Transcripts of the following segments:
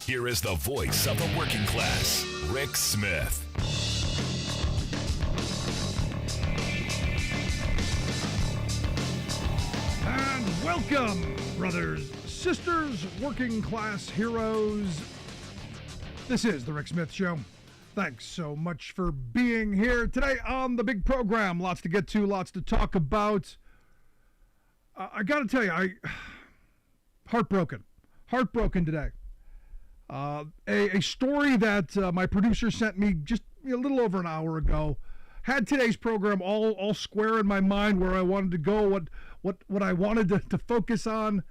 Here is the voice of the working class, Rick Smith. And welcome, brothers, sisters, working class heroes. This is the Rick Smith Show. Thanks so much for being here today on the big program. Lots to get to, lots to talk about. I got to tell you, heartbroken today. A story that my producer sent me just a little over an hour ago. Had today's program all square in my mind where I wanted to go, what I wanted to focus on.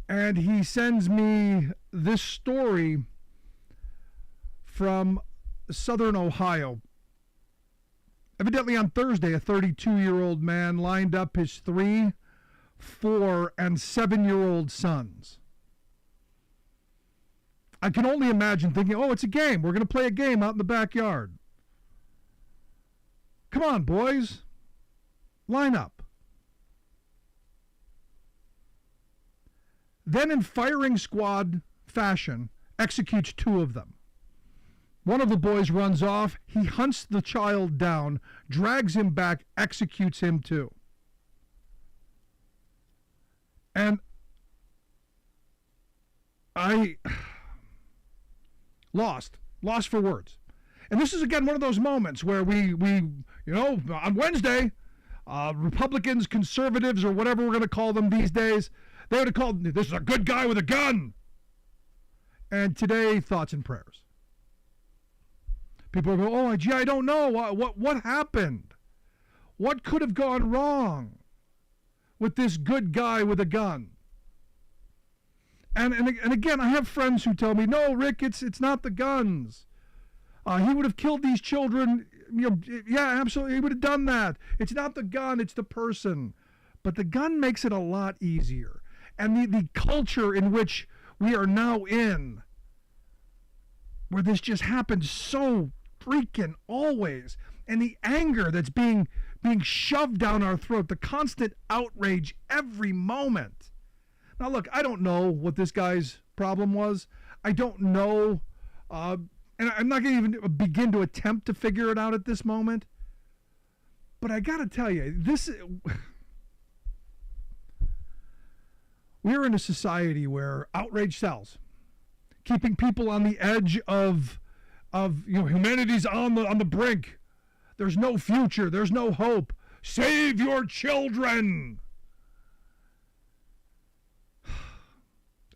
And he sends me this story from Southern Ohio. Evidently on Thursday, a 32-year-old man lined up his 3, 4, and 7-year-old sons. I can only imagine thinking, oh, it's a game. We're going to play a game out in the backyard. Come on, boys. Line up. Then in firing squad fashion, executes 2 of them. One of the boys runs off. He hunts the child down, drags him back, executes him too. And I lost for words. And this is, again, one of those moments where we on Wednesday, Republicans, conservatives, or whatever we're going to call them these days, they would have called, this is a good guy with a gun. And today, thoughts and prayers. People go, oh, gee, I don't know. What happened? What could have gone wrong with this good guy with a gun? And again, I have friends who tell me, no, Rick, it's not the guns. He would have killed these children. Yeah, absolutely. He would have done that. It's not the gun, it's the person. But the gun makes it a lot easier. And the culture in which we are now in, where this just happens so freaking always, and the anger that's being shoved down our throat, the constant outrage every moment. Now, look, I don't know what this guy's problem was. I don't know, and I'm not going to even begin to attempt to figure it out at this moment. But I got to tell you, we're in a society where outrage sells, keeping people on the edge of humanity's on the brink. There's no future. There's no hope. Save your children.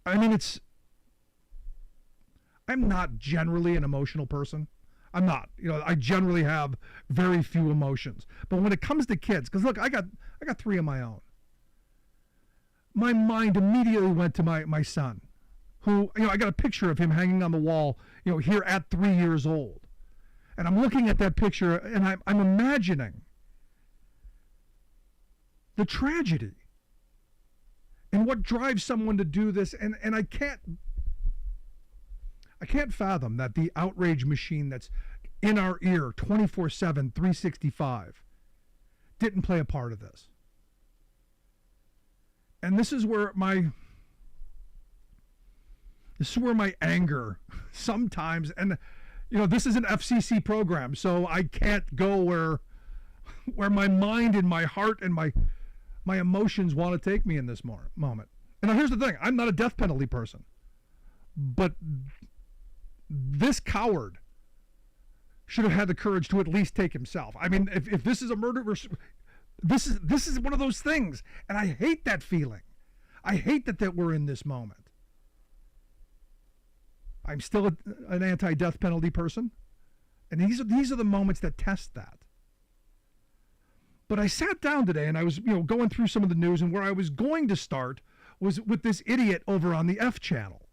I mean, I'm not generally an emotional person. I'm not. I generally have very few emotions. But when it comes to kids, because look, I got 3 of my own. My mind immediately went to my son, who, I got a picture of him hanging on the wall, here at 3 years old. And I'm looking at that picture and I'm imagining the tragedy and what drives someone to do this. And I can't fathom that the outrage machine that's in our ear 24/7, 365 didn't play a part of this. And this is where my anger sometimes, and this is an FCC program, so I can't go where my mind and my heart and my emotions want to take me in this moment. And now here's the thing, I'm not a death penalty person, but this coward should have had the courage to at least take himself. I mean, if this is a murder, this is one of those things, and I hate that feeling. I hate that we're in this moment. I'm still an anti-death penalty person, and these are the moments that test that. But I sat down today and I was going through some of the news, and where I was going to start was with this idiot over on the F channel.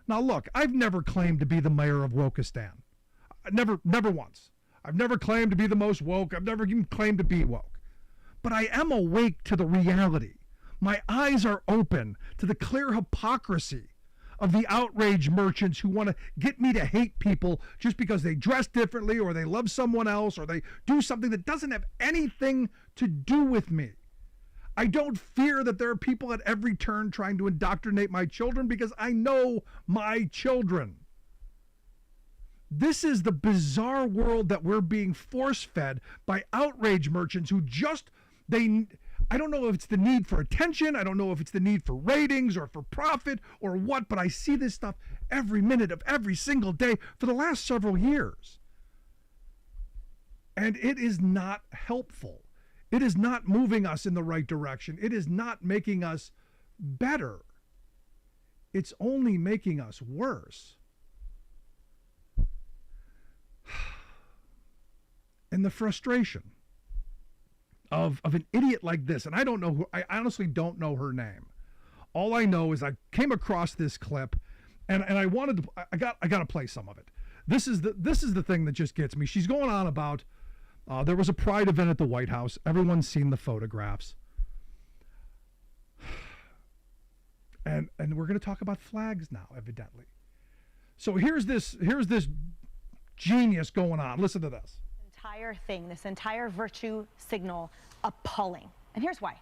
Now look, I've never claimed to be the mayor of Wokistan. Never once. I've never claimed to be the most woke. I've never even claimed to be woke. But I am awake to the reality. My eyes are open to the clear hypocrisy of the outrage merchants who want to get me to hate people just because they dress differently or they love someone else or they do something that doesn't have anything to do with me. I don't fear that there are people at every turn trying to indoctrinate my children because I know my children. This is the bizarre world that we're being force-fed by outrage merchants who I don't know if it's the need for attention, I don't know if it's the need for ratings or for profit or what, but I see this stuff every minute of every single day for the last several years. And it is not helpful. It is not moving us in the right direction. It is not making us better. It's only making us worse. And the frustration of an idiot like this, and I honestly don't know her name. All I know is I came across this clip, and I got to play some of it. This is the thing that just gets me. She's going on about there was a pride event at the White House. Everyone's seen the photographs, and we're going to talk about flags now, evidently. So here's this genius going on. Listen to this. This entire virtue signal, appalling. And here's why.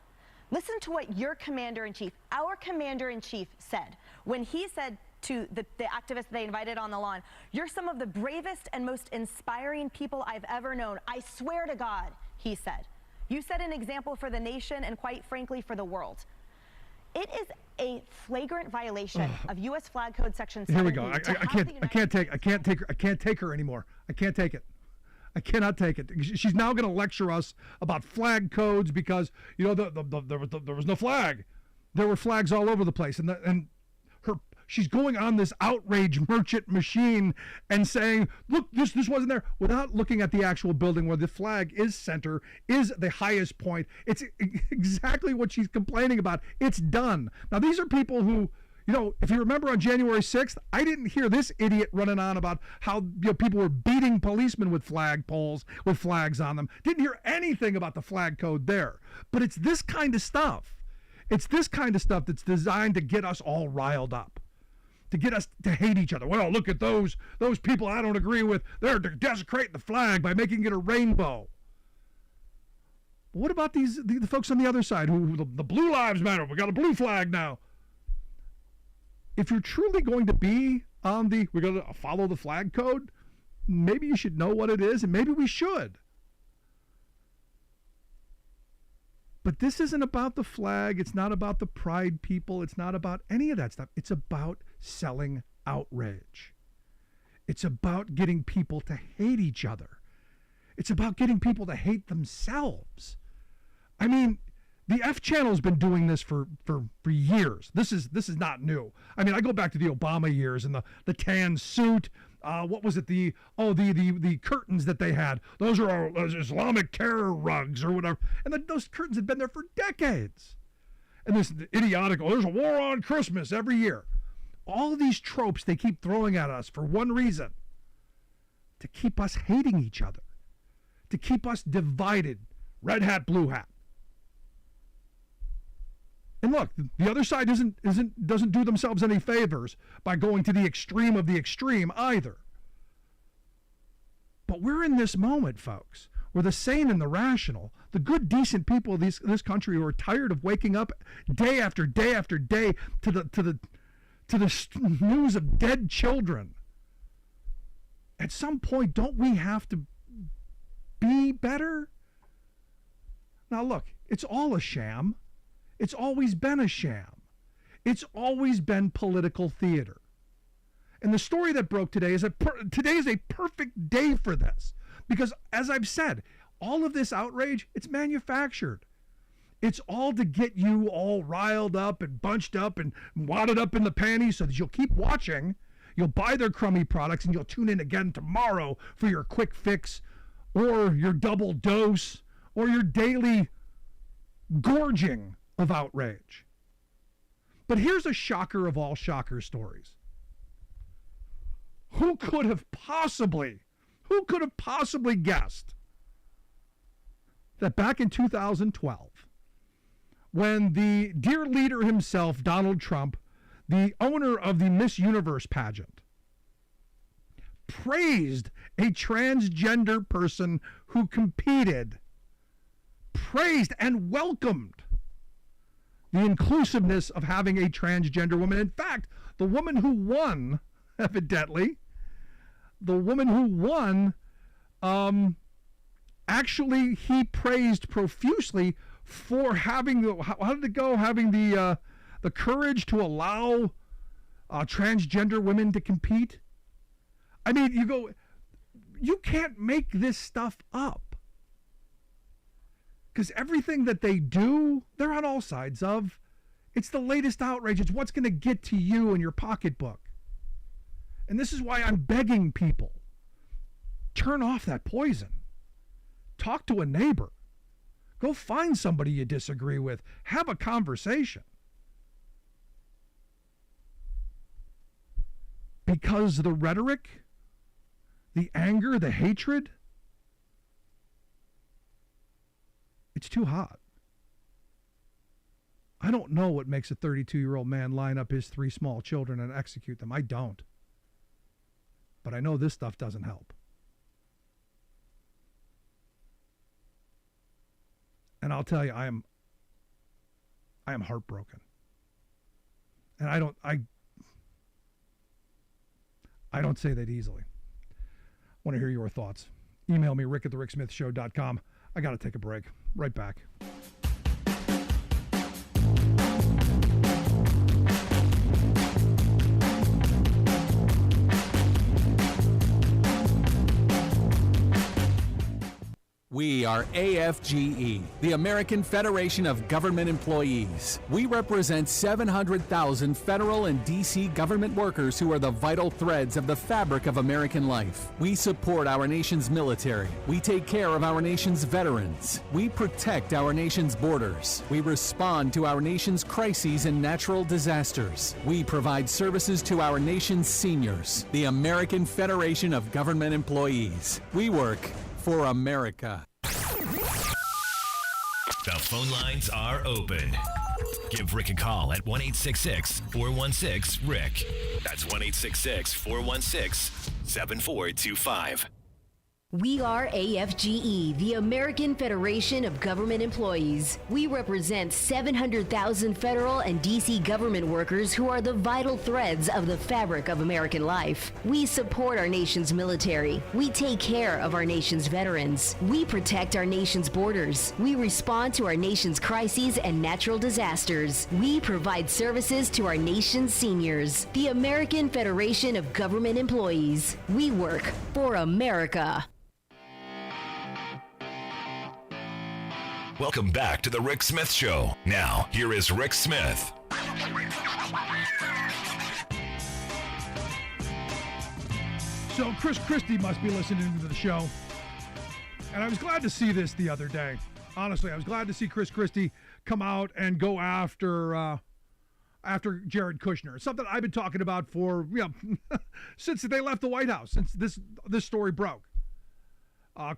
Listen to what your commander-in-chief, our commander-in-chief, said when he said to the activists they invited on the lawn, "You're some of the bravest and most inspiring people I've ever known. I swear to God," he said. "You set an example for the nation and, quite frankly, for the world." It is a flagrant violation of U.S. Flag Code Section 7. Here we go. I can't take her anymore. I can't take it. I cannot take it. She's now going to lecture us about flag codes because there was no flag. There were flags all over the place, and she's going on this outrage merchant machine and saying, "Look, this wasn't there," without looking at the actual building where the flag is center, is the highest point. It's exactly what she's complaining about. It's done. Now these are people who, if you remember on January 6th, I didn't hear this idiot running on about how people were beating policemen with flag poles, with flags on them. Didn't hear anything about the flag code there. But it's this kind of stuff. It's this kind of stuff that's designed to get us all riled up, to get us to hate each other. Well, look at those people I don't agree with. They're desecrating the flag by making it a rainbow. What about the folks on the other side who the Blue Lives Matter? We got a blue flag now. If you're truly going to be on we're going to follow the flag code, maybe you should know what it is, and maybe we should. But this isn't about the flag. It's not about the pride people. It's not about any of that stuff. It's about selling outrage. It's about getting people to hate each other. It's about getting people to hate themselves. I mean, the F Channel's been doing this for years. This is not new. I mean, I go back to the Obama years and the tan suit. What was it? The curtains that they had. Those are Islamic terror rugs or whatever. And those curtains had been there for decades. And this idiotic, there's a war on Christmas every year. All of these tropes they keep throwing at us for one reason: to keep us hating each other, to keep us divided. Red hat, blue hat. And look, the other side doesn't do themselves any favors by going to the extreme of the extreme either. But we're in this moment, folks, where the sane and the rational, the good, decent people of this country who are tired of waking up day after day after day to the news of dead children. At some point, don't we have to be better? Now look, it's all a sham. It's always been a sham. It's always been political theater. And the story that broke today today is a perfect day for this. Because as I've said, all of this outrage, it's manufactured. It's all to get you all riled up and bunched up and wadded up in the panties so that you'll keep watching, you'll buy their crummy products, and you'll tune in again tomorrow for your quick fix or your double dose or your daily gorging of outrage. But here's a shocker of all shocker stories. Who could have possibly guessed that back in 2012, when the dear leader himself, Donald Trump, the owner of the Miss Universe pageant, praised a transgender person who competed, praised and welcomed the inclusiveness of having a transgender woman. In fact, the woman who won, evidently, actually he praised profusely for having how did it go? Having the courage to allow transgender women to compete. I mean, you can't make this stuff up. Because everything that they do, they're on all sides of. It's the latest outrage. It's what's going to get to you in your pocketbook. And this is why I'm begging people, turn off that poison. Talk to a neighbor. Go find somebody you disagree with. Have a conversation. Because the rhetoric, the anger, the hatred, it's too hot. I don't know what makes a 32-year-old man line up his 3 small children and execute them. I don't. But I know this stuff doesn't help. And I'll tell you, I am heartbroken. And I don't say that easily. I want to hear your thoughts. Email me, rick@thericksmithshow.com. I got to take a break. Right back. We are AFGE, the American Federation of Government Employees. We represent 700,000 federal and D.C. government workers who are the vital threads of the fabric of American life. We support our nation's military. We take care of our nation's veterans. We protect our nation's borders. We respond to our nation's crises and natural disasters. We provide services to our nation's seniors. The American Federation of Government Employees. We work for America. The phone lines are open. Give Rick a call at 1-866-416-RICK. That's 1-866-416-7425. We are AFGE, the American Federation of Government Employees. We represent 700,000 federal and D.C. government workers who are the vital threads of the fabric of American life. We support our nation's military. We take care of our nation's veterans. We protect our nation's borders. We respond to our nation's crises and natural disasters. We provide services to our nation's seniors. The American Federation of Government Employees. We work for America. Welcome back to the Rick Smith Show. Now, here is Rick Smith. So Chris Christie must be listening to the show. And I was glad to see this the other day. Honestly, I was glad to see Chris Christie come out and go after Jared Kushner. Something I've been talking about for, since they left the White House, since this story broke.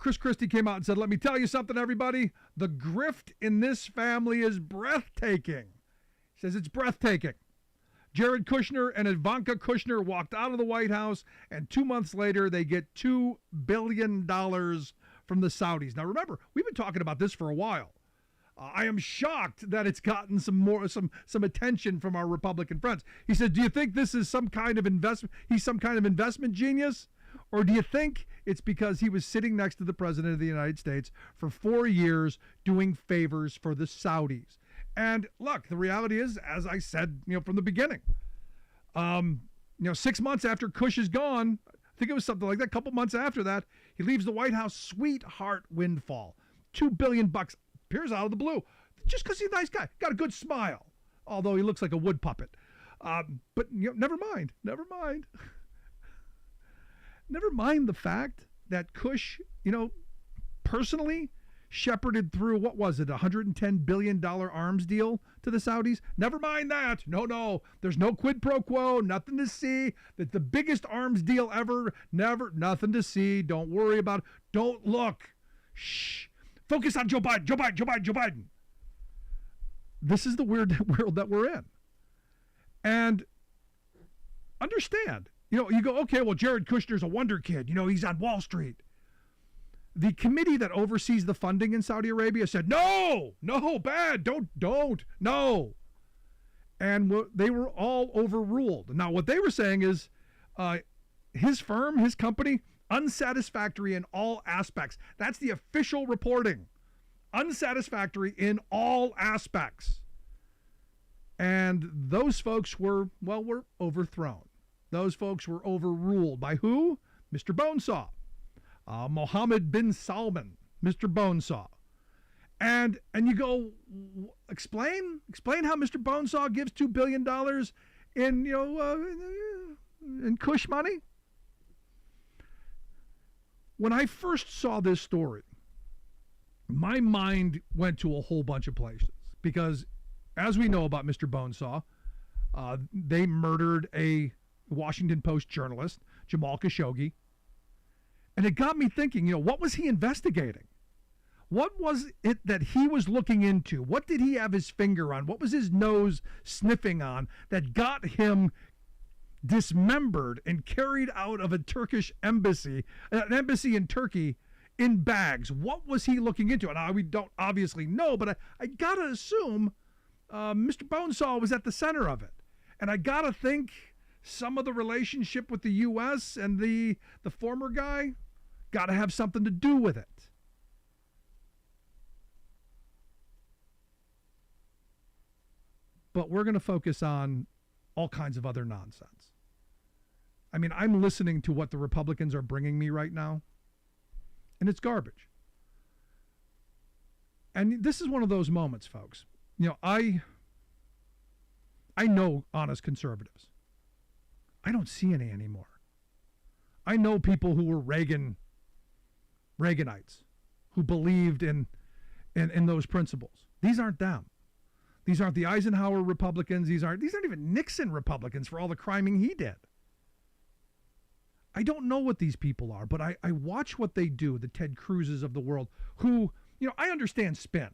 Chris Christie came out and said, let me tell you something, everybody. The grift in this family is breathtaking. He says it's breathtaking. Jared Kushner and Ivanka Kushner walked out of the White House, and 2 months later, they get $2 billion from the Saudis. Now, remember, we've been talking about this for a while. I am shocked that it's gotten some attention from our Republican friends. He said, do you think this is some kind of investment? He's some kind of investment genius? Or do you think it's because he was sitting next to the President of the United States for 4 years doing favors for the Saudis? And look, the reality is, as I said, from the beginning, 6 months after Kush is gone, I think it was something like that, a couple months after that, he leaves the White House, sweetheart windfall, $2 billion appears out of the blue, just because he's a nice guy, got a good smile, although he looks like a wood puppet. But never mind. Never mind the fact that Kush, personally shepherded through, what was it, $110 billion arms deal to the Saudis? Never mind that. No. There's no quid pro quo, nothing to see. That's the biggest arms deal ever. Nothing to see. Don't worry about it. Don't look. Shh. Focus on Joe Biden. This is the weird world that we're in. And understand, you go, okay, well, Jared Kushner's a wonder kid. He's on Wall Street. The committee that oversees the funding in Saudi Arabia said, no, bad, don't, no. and they were all overruled. Now, what they were saying is his firm, his company, unsatisfactory in all aspects. That's the official reporting. Unsatisfactory in all aspects. And those folks were overthrown. Those folks were overruled by who? Mr. Bonesaw. Mohammed bin Salman, Mr. Bonesaw. And you go, explain how Mr. Bonesaw gives $2 billion in Kush money? When I first saw this story, my mind went to a whole bunch of places because, as we know about Mr. Bonesaw, they murdered a Washington Post journalist, Jamal Khashoggi, and it got me thinking, what was he investigating? What was it that he was looking into? What did he have his finger on? What was his nose sniffing on that got him dismembered and carried out of a Turkish embassy, an embassy in Turkey, in bags? What was he looking into? And we don't obviously know, but I gotta assume Mr. Bonesaw was at the center of it. And I gotta think some of the relationship with the U.S. and the former guy gotta have something to do with it. But we're gonna focus on all kinds of other nonsense. I mean, I'm listening to what the Republicans are bringing me right now, and it's garbage. And this is one of those moments, folks. I know honest conservatives. I don't see any anymore. I know people who were Reaganites, who believed in those principles. These aren't them. These aren't the Eisenhower Republicans. These aren't even Nixon Republicans for all the criming he did. I don't know what these people are, but I watch what they do, the Ted Cruzes of the world, who, I understand spin.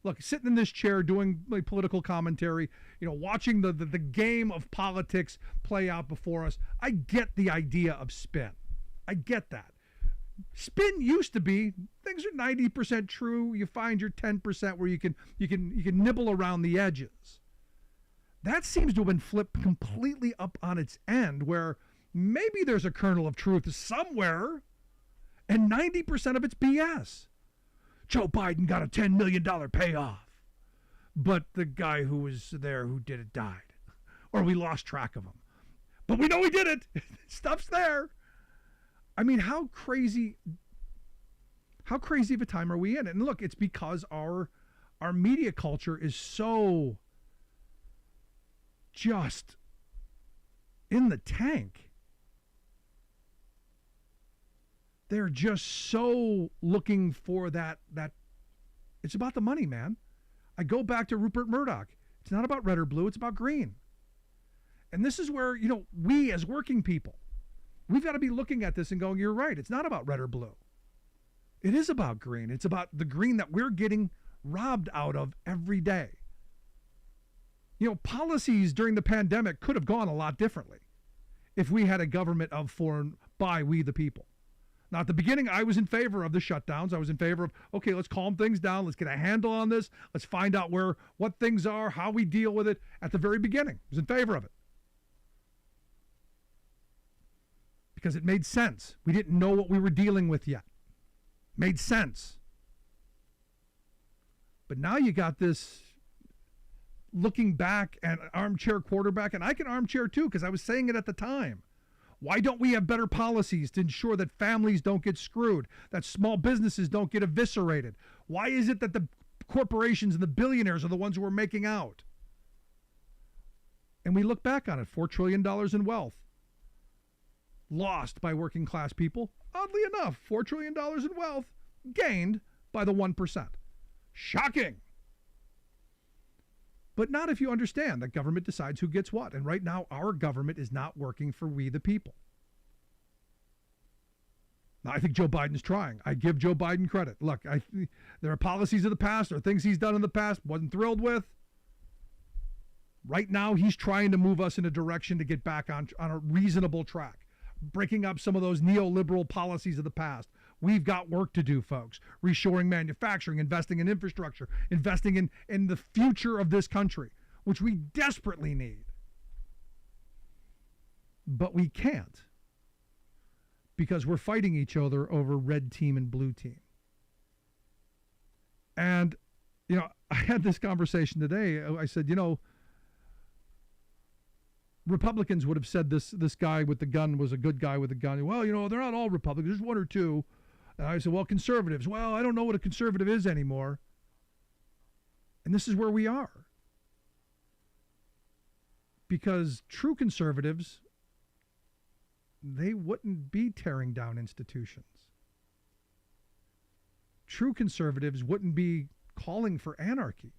Look, sitting in this chair doing like political commentary, watching the game of politics play out before us, I get the idea of spin. I get that. Spin used to be things are 90% true. You find your 10% where you can nibble around the edges. That seems to have been flipped completely up on its end, where maybe there's a kernel of truth somewhere, and 90% of it's BS. Joe Biden got a $10 million payoff, but the guy who was there who did it died, or we lost track of him. But we know he did it. Stuff's there. I mean, how crazy of a time are we in? And look, it's because our media culture is so just in the tank. They're just so looking for that. It's about the money, man. I go back to Rupert Murdoch. It's not about red or blue. It's about green. And this is where, we as working people, we've got to be looking at this and going, you're right. It's not about red or blue. It is about green. It's about the green that we're getting robbed out of every day. Policies during the pandemic could have gone a lot differently if we had a government of, for, and by we the people. Now, at the beginning, I was in favor of the shutdowns. I was in favor of, okay, let's calm things down. Let's get a handle on this. Let's find out what things are, how we deal with it. At the very beginning, I was in favor of it. Because it made sense. We didn't know what we were dealing with yet. Made sense. But now you got this looking back and armchair quarterback, and I can armchair too, because I was saying it at the time. Why don't we have better policies to ensure that families don't get screwed, that small businesses don't get eviscerated? Why is it that the corporations and the billionaires are the ones who are making out? And we look back on it, $4 trillion in wealth lost by working class people. Oddly enough, $4 trillion in wealth gained by the 1%. Shocking. But not if you understand that government decides who gets what. And right now, our government is not working for we the people. Now, I think Joe Biden's trying. I give Joe Biden credit. Look, there are policies of the past or things he's done in the past wasn't thrilled with. Right now, he's trying to move us in a direction to get back on a reasonable track, breaking up some of those neoliberal policies of the past. We've got work to do, folks. Reshoring manufacturing, investing in infrastructure, investing in the future of this country. which we desperately need. But we can't, because we're fighting each other over red team and blue team. And, I had this conversation today. I said, Republicans would have said this guy with the gun was a good guy with a gun. Well, they're not all Republicans. There's one or two. And I said, well, conservatives. Well, I don't know what a conservative is anymore. And this is where we are. Because true conservatives, they wouldn't be tearing down institutions. True conservatives wouldn't be calling for anarchy.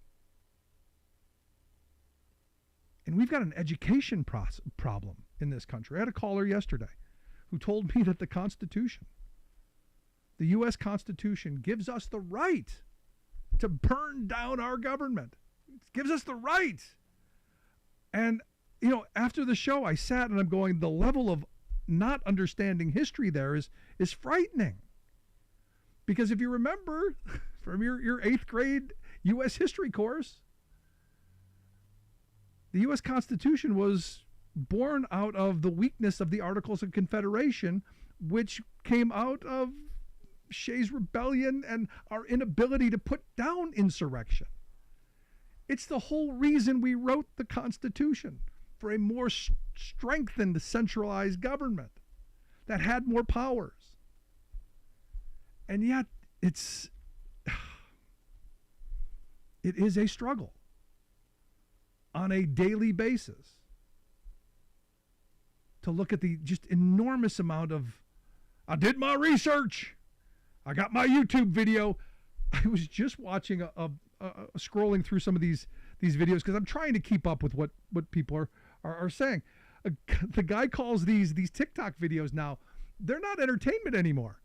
And we've got an education problem in this country. I had a caller yesterday who told me that the Constitution, the U.S. Constitution, gives us the right to burn down our government. It gives us the right. And, after the show, I sat and I'm going, the level of not understanding history there is frightening. Because if you remember from your 8th grade U.S. history course, the U.S. Constitution was born out of the weakness of the Articles of Confederation, which came out of Shays' Rebellion and our inability to put down insurrection. It's the whole reason we wrote the Constitution, for a more strengthened centralized government that had more powers. And yet it is a struggle on a daily basis to look at the just enormous amount of, I did my research, I got my YouTube video. I was just watching scrolling through some of these videos because I'm trying to keep up with what people are saying. The guy calls these TikTok videos now, they're not entertainment anymore.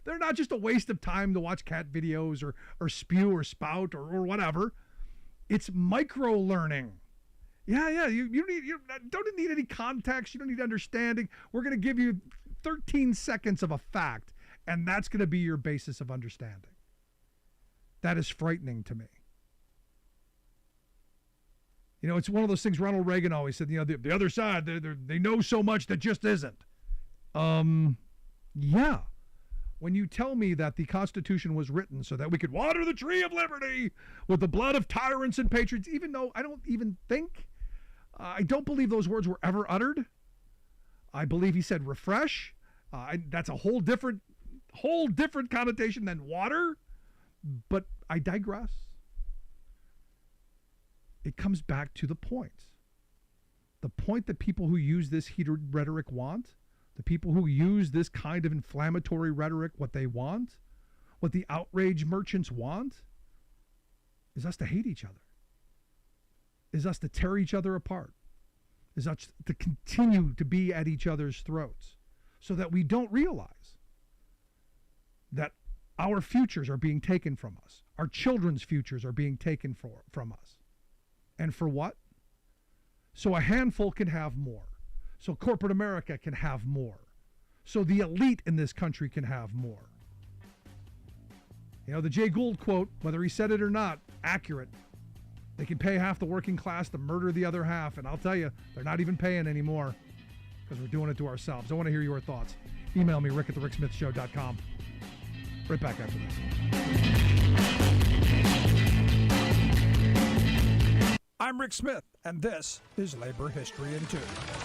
They're not just a waste of time to watch cat videos or spew or spout or whatever. It's micro learning. Yeah. You don't need any context. You don't need understanding. We're going to give you 13 seconds of a fact, and that's going to be your basis of understanding. That is frightening to me. It's one of those things Ronald Reagan always said, the other side, they know so much that just isn't. Yeah. When you tell me that the Constitution was written so that we could water the tree of liberty with the blood of tyrants and patriots, even though I don't believe those words were ever uttered. I believe he said refresh. That's a whole different connotation than water. But I digress. It comes back to the point. The point that people who use this heated rhetoric want, the people who use this kind of inflammatory rhetoric, what they want, what the outrage merchants want, is us to hate each other, is us to tear each other apart, is us to continue to be at each other's throats so that we don't realize that our futures are being taken from us. Our children's futures are being taken from us. And for what? So a handful can have more. So corporate America can have more. So the elite in this country can have more. The Jay Gould quote, whether he said it or not, accurate. They can pay half the working class to murder the other half. And I'll tell you, they're not even paying anymore because we're doing it to ourselves. I want to hear your thoughts. Email me, rick@thericksmithshow.com. Right back after this. I'm Rick Smith, and this is Labor History in 2.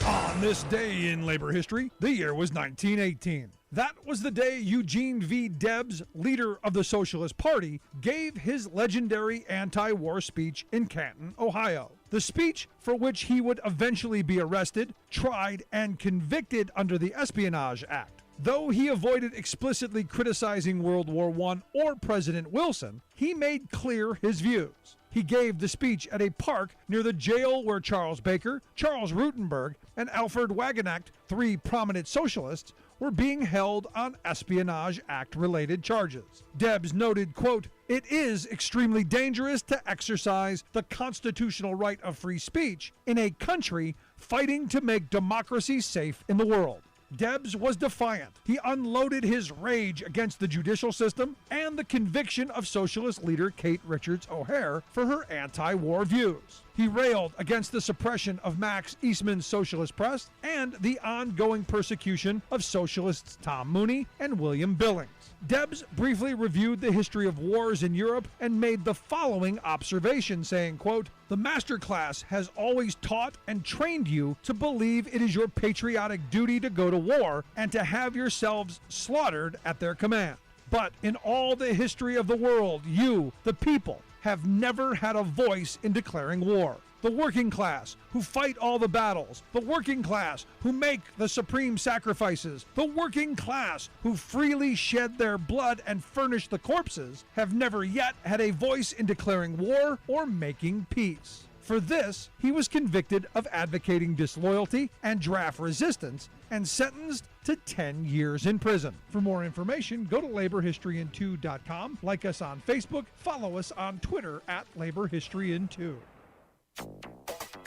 On this day in labor history, the year was 1918. That was the day Eugene V. Debs, leader of the Socialist Party, gave his legendary anti-war speech in Canton, Ohio. The speech, for which he would eventually be arrested, tried, and convicted under the Espionage Act. Though he avoided explicitly criticizing World War I or President Wilson, he made clear his views. He gave the speech at a park near the jail where Charles Baker, Charles Rutenberg, and Alfred Wagenacht, 3 prominent socialists, were being held on Espionage Act-related charges. Debs noted, quote, "It is extremely dangerous to exercise the constitutional right of free speech in a country fighting to make democracy safe in the world." Debs was defiant. He unloaded his rage against the judicial system and the conviction of socialist leader Kate Richards O'Hare for her anti-war views. He railed against the suppression of Max Eastman's socialist press and the ongoing persecution of socialists Tom Mooney and William Billings. Debs briefly reviewed the history of wars in Europe and made the following observation, saying, quote, "The master class has always taught and trained you to believe it is your patriotic duty to go to war and to have yourselves slaughtered at their command. But in all the history of the world, you, the people, have never had a voice in declaring war. The working class, who fight all the battles, the working class, who make the supreme sacrifices, the working class, who freely shed their blood and furnish the corpses, have never yet had a voice in declaring war or making peace." For this, he was convicted of advocating disloyalty and draft resistance and sentenced to 10 years in prison. For more information, go to laborhistoryin2.com, like us on Facebook, follow us on Twitter at laborhistoryin2.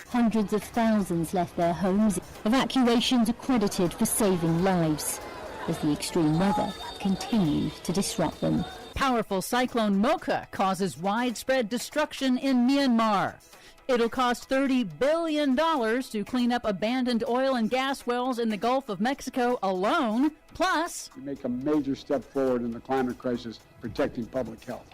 Hundreds of thousands left their homes. Evacuations accredited for saving lives as the extreme weather continued to disrupt them. Powerful cyclone Mocha causes widespread destruction in Myanmar. It'll cost $30 billion to clean up abandoned oil and gas wells in the Gulf of Mexico alone. Plus, we make a major step forward in the climate crisis, protecting public health.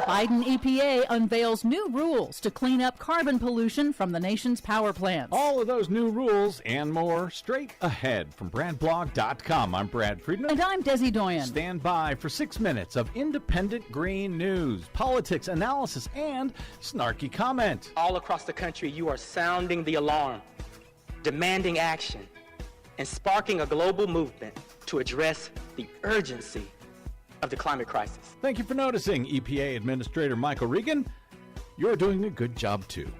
Biden EPA unveils new rules to clean up carbon pollution from the nation's power plants. All of those new rules and more straight ahead from BradBlog.com. I'm Brad Friedman. And I'm Desi Doyen. Stand by for 6 minutes of independent green news, politics, analysis, and snarky comment. All across the country, you are sounding the alarm, demanding action, and sparking a global movement to address the urgency of the climate crisis. Thank you for noticing, EPA Administrator Michael Regan. You're doing a good job, too.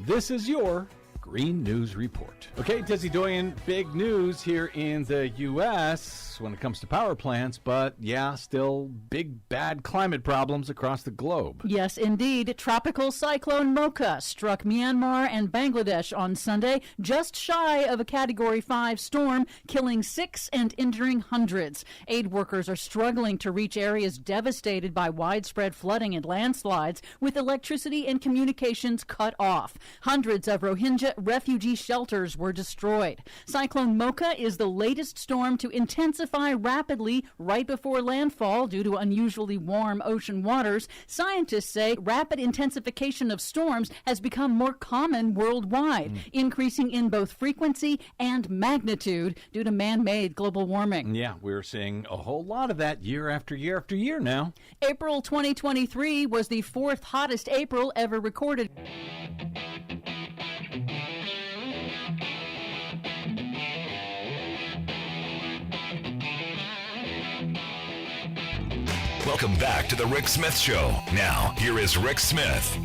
This is your Green News Report. Okay, Desi Doyen, big news here in the U.S. when it comes to power plants, but yeah, still big, bad climate problems across the globe. Yes, indeed. Tropical cyclone Mocha struck Myanmar and Bangladesh on Sunday, just shy of a Category 5 storm, killing 6 and injuring hundreds. Aid workers are struggling to reach areas devastated by widespread flooding and landslides, with electricity and communications cut off. Hundreds of Rohingya refugee shelters were destroyed. Cyclone Mocha is the latest storm to intensify rapidly right before landfall due to unusually warm ocean waters. Scientists say rapid intensification of storms has become more common worldwide, increasing in both frequency and magnitude due to man-made global warming. Yeah, we're seeing a whole lot of that year after year after year now. April 2023 was the 4th hottest April ever recorded. Welcome back to the Rick Smith Show. Now, here is Rick Smith.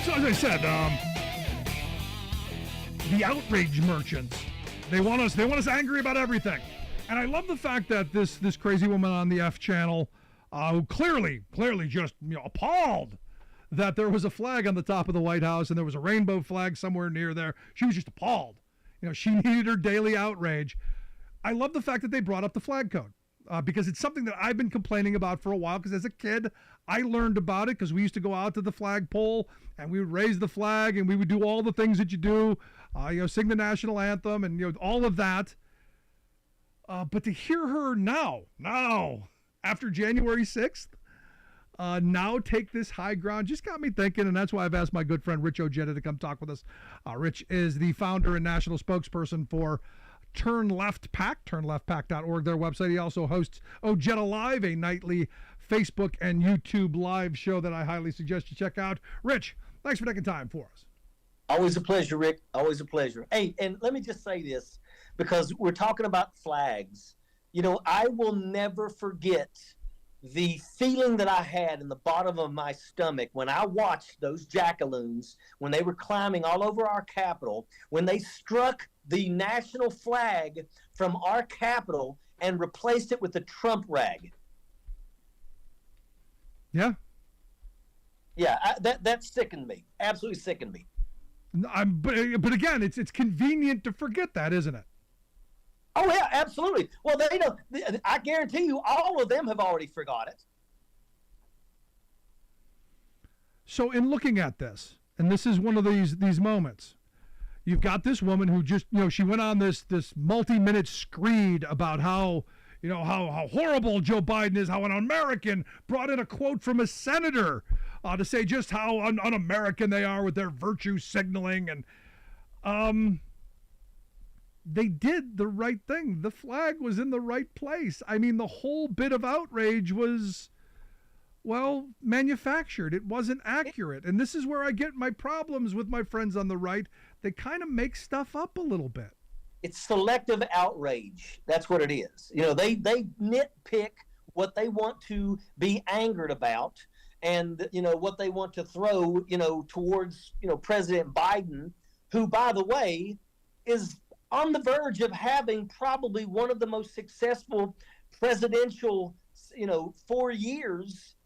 So as I said, the outrage merchants, they want us angry about everything. And I love the fact that this crazy woman on the F channel, who clearly just appalled that there was a flag on the top of the White House and there was a rainbow flag somewhere near there. She was just appalled. She needed her daily outrage. I love the fact that they brought up the flag code. Because it's something that I've been complaining about for a while, because as a kid, I learned about it because we used to go out to the flagpole and we would raise the flag and we would do all the things that you do, sing the national anthem and all of that. But to hear her now, after January 6th, now take this high ground just got me thinking, and that's why I've asked my good friend Rich Ojeda to come talk with us. Rich is the founder and national spokesperson for Turn Left PAC, turnleftpac.org, their website. He also hosts Ojeda Live, a nightly Facebook and YouTube live show that I highly suggest you check out. Rich, thanks for taking time for us. Always a pleasure, Rick. Always a pleasure. Hey, and let me just say this, because we're talking about flags. I will never forget the feeling that I had in the bottom of my stomach when I watched those jackaloons, when they were climbing all over our Capitol, when they struck the national flag from our Capitol and replaced it with the Trump rag. Yeah. Yeah, that sickened me. Absolutely sickened me. But again, it's convenient to forget that, isn't it? Oh, yeah, absolutely. Well, I guarantee you all of them have already forgot it. So in looking at this, and this is one of these moments, you've got this woman who just, she went on this multi-minute screed about how horrible Joe Biden is, how an American, brought in a quote from a senator to say just how un-American they are with their virtue signaling. And they did the right thing. The flag was in the right place. I mean, the whole bit of outrage was, manufactured. It wasn't accurate. And this is where I get my problems with my friends on the right. They kind of make stuff up a little bit. It's selective outrage. That's what it is. They nitpick what they want to be angered about, and what they want to throw towards President Biden, who, by the way, is on the verge of having probably one of the most successful presidential 4 years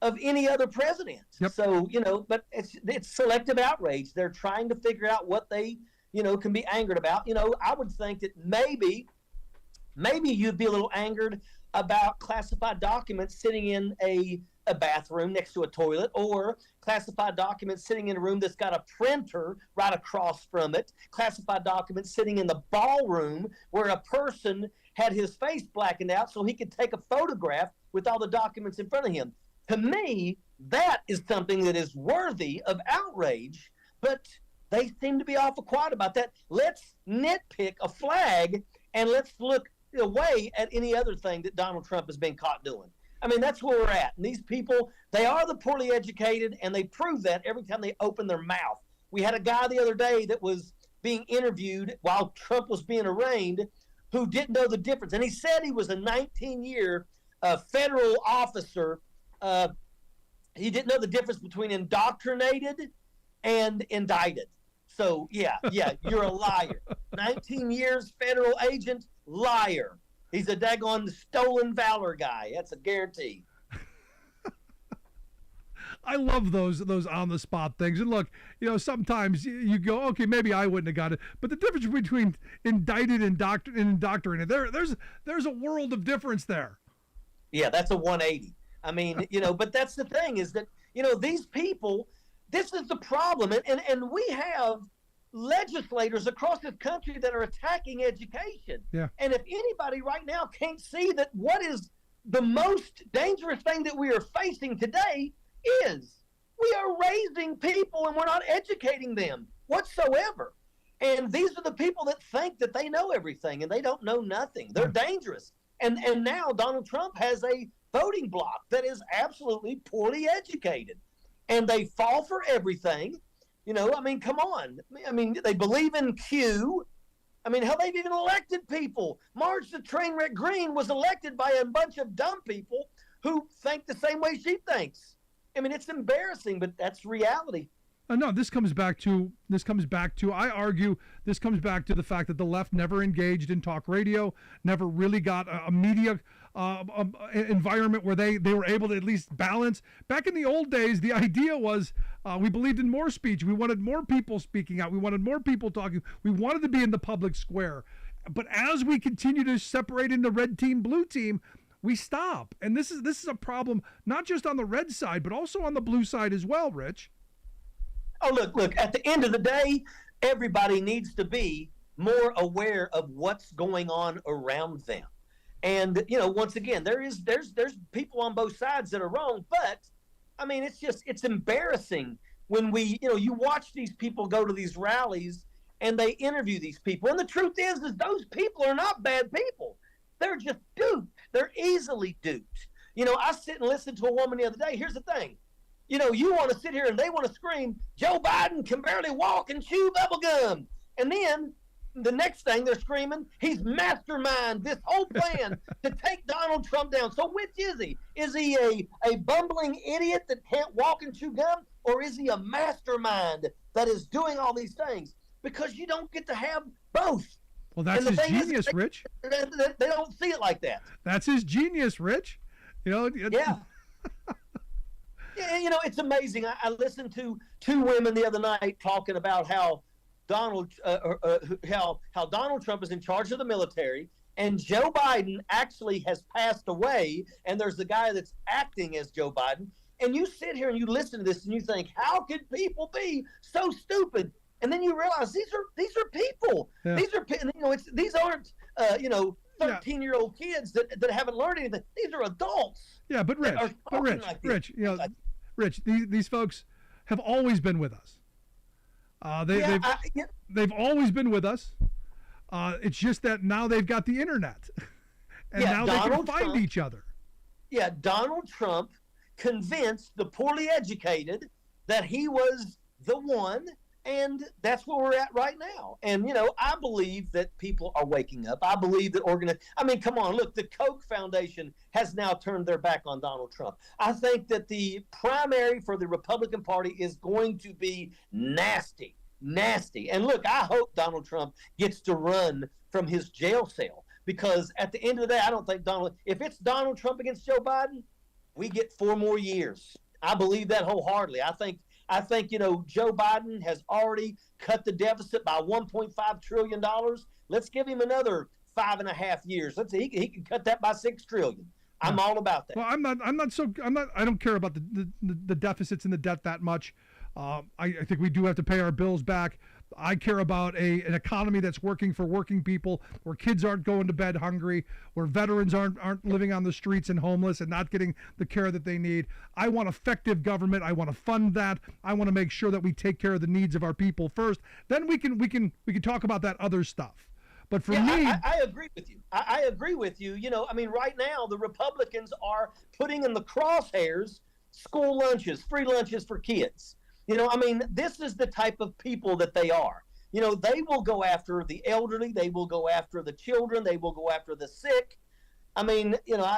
of any other president. Yep. So but it's selective outrage. They're trying to figure out what they can be angered about. I would think that maybe you'd be a little angered about classified documents sitting in a bathroom next to a toilet, or classified documents sitting in a room that's got a printer right across from it, classified documents sitting in the ballroom where a person had his face blackened out so he could take a photograph with all the documents in front of him. To me, that is something that is worthy of outrage, but they seem to be awful quiet about that. Let's nitpick a flag and let's look away at any other thing that Donald Trump has been caught doing. I mean, that's where we're at. And these people, they are the poorly educated, and they prove that every time they open their mouth. We had a guy the other day that was being interviewed while Trump was being arraigned who didn't know the difference. And he said he was a 19-year federal officer. He didn't know the difference between indoctrinated and indicted. So, yeah, you're a liar. 19 years federal agent, liar. He's a daggone stolen valor guy. That's a guarantee. I love those on-the-spot things. And look, sometimes you go, okay, maybe I wouldn't have got it. But the difference between indicted and indoctrinated, there's a world of difference there. Yeah, that's a 180. I mean, but that's the thing is that, these people, this is the problem. And we have legislators across this country that are attacking education. Yeah. And if anybody right now can't see that what is the most dangerous thing that we are facing today is we are raising people and we're not educating them whatsoever. And these are the people that think that they know everything and they don't know nothing. They're dangerous. And now Donald Trump has a voting bloc that is absolutely poorly educated. And they fall for everything. I mean, come on. I mean, they believe in Q. I mean, hell, they've even elected people. Marge the Trainwreck Green was elected by a bunch of dumb people who think the same way she thinks. I mean, it's embarrassing, but that's reality. No, this comes back to, I argue, this comes back to the fact that the left never engaged in talk radio, never really got a media environment where they were able to at least balance. Back in the old days, the idea was we believed in more speech. We wanted more people speaking out. We wanted more people talking. We wanted to be in the public square. But as we continue to separate into red team, blue team, we stop. And this is a problem, not just on the red side, but also on the blue side as well, Rich. Oh, look, at the end of the day, everybody needs to be more aware of what's going on around them. And, once again, there's people on both sides that are wrong, but I mean, it's embarrassing when you watch these people go to these rallies and they interview these people. And the truth is those people are not bad people. They're just duped. They're easily duped. I sit and listen to a woman the other day. Here's the thing. You want to sit here and they want to scream, Joe Biden can barely walk and chew bubble gum. And then the next thing they're screaming, he's mastermind this whole plan to take Donald Trump down. So which is he? Is he a bumbling idiot that can't walk and chew gum? Or is he a mastermind that is doing all these things? Because you don't get to have both. Well, that's his genius, Rich. They don't see it like that. That's his genius, Rich. Yeah. Yeah, it's amazing. I listened to two women the other night talking about how Donald Trump is in charge of the military, and Joe Biden actually has passed away, and there's the guy that's acting as Joe Biden. And you sit here and you listen to this and you think, how could people be so stupid? And then you realize these are people. Yeah. These are these aren't 13-year-old kids that haven't learned anything. These are adults. Yeah, but Rich, Rich, these folks have always been with us. They've always been with us. It's just that now they've got the internet, and now they can find each other. Yeah, Donald Trump convinced the poorly educated that he was the one, and that's where we're at right now. And, I believe that people are waking up. I believe that come on, look, the Koch Foundation has now turned their back on Donald Trump. I think that the primary for the Republican Party is going to be nasty. And look, I hope Donald Trump gets to run from his jail cell, because at the end of the day, I don't think if it's Donald Trump against Joe Biden, we get 4 more years. I believe that wholeheartedly. I think Joe Biden has already cut the deficit by $1.5 trillion. Let's give him another 5.5 years. He can cut that by $6 trillion. I'm all about that. Well, I don't care about the deficits and the debt that much. I think we do have to pay our bills back. I care about an economy that's working for working people, where kids aren't going to bed hungry, where veterans aren't living on the streets and homeless and not getting the care that they need. I want effective government. I want to fund that. I want to make sure that we take care of the needs of our people first. Then we can talk about that other stuff. But for me, I agree with you. I agree with you. Right now the Republicans are putting in the crosshairs school lunches, free lunches for kids. This is the type of people that they are. They will go after the elderly. They will go after the children. They will go after the sick.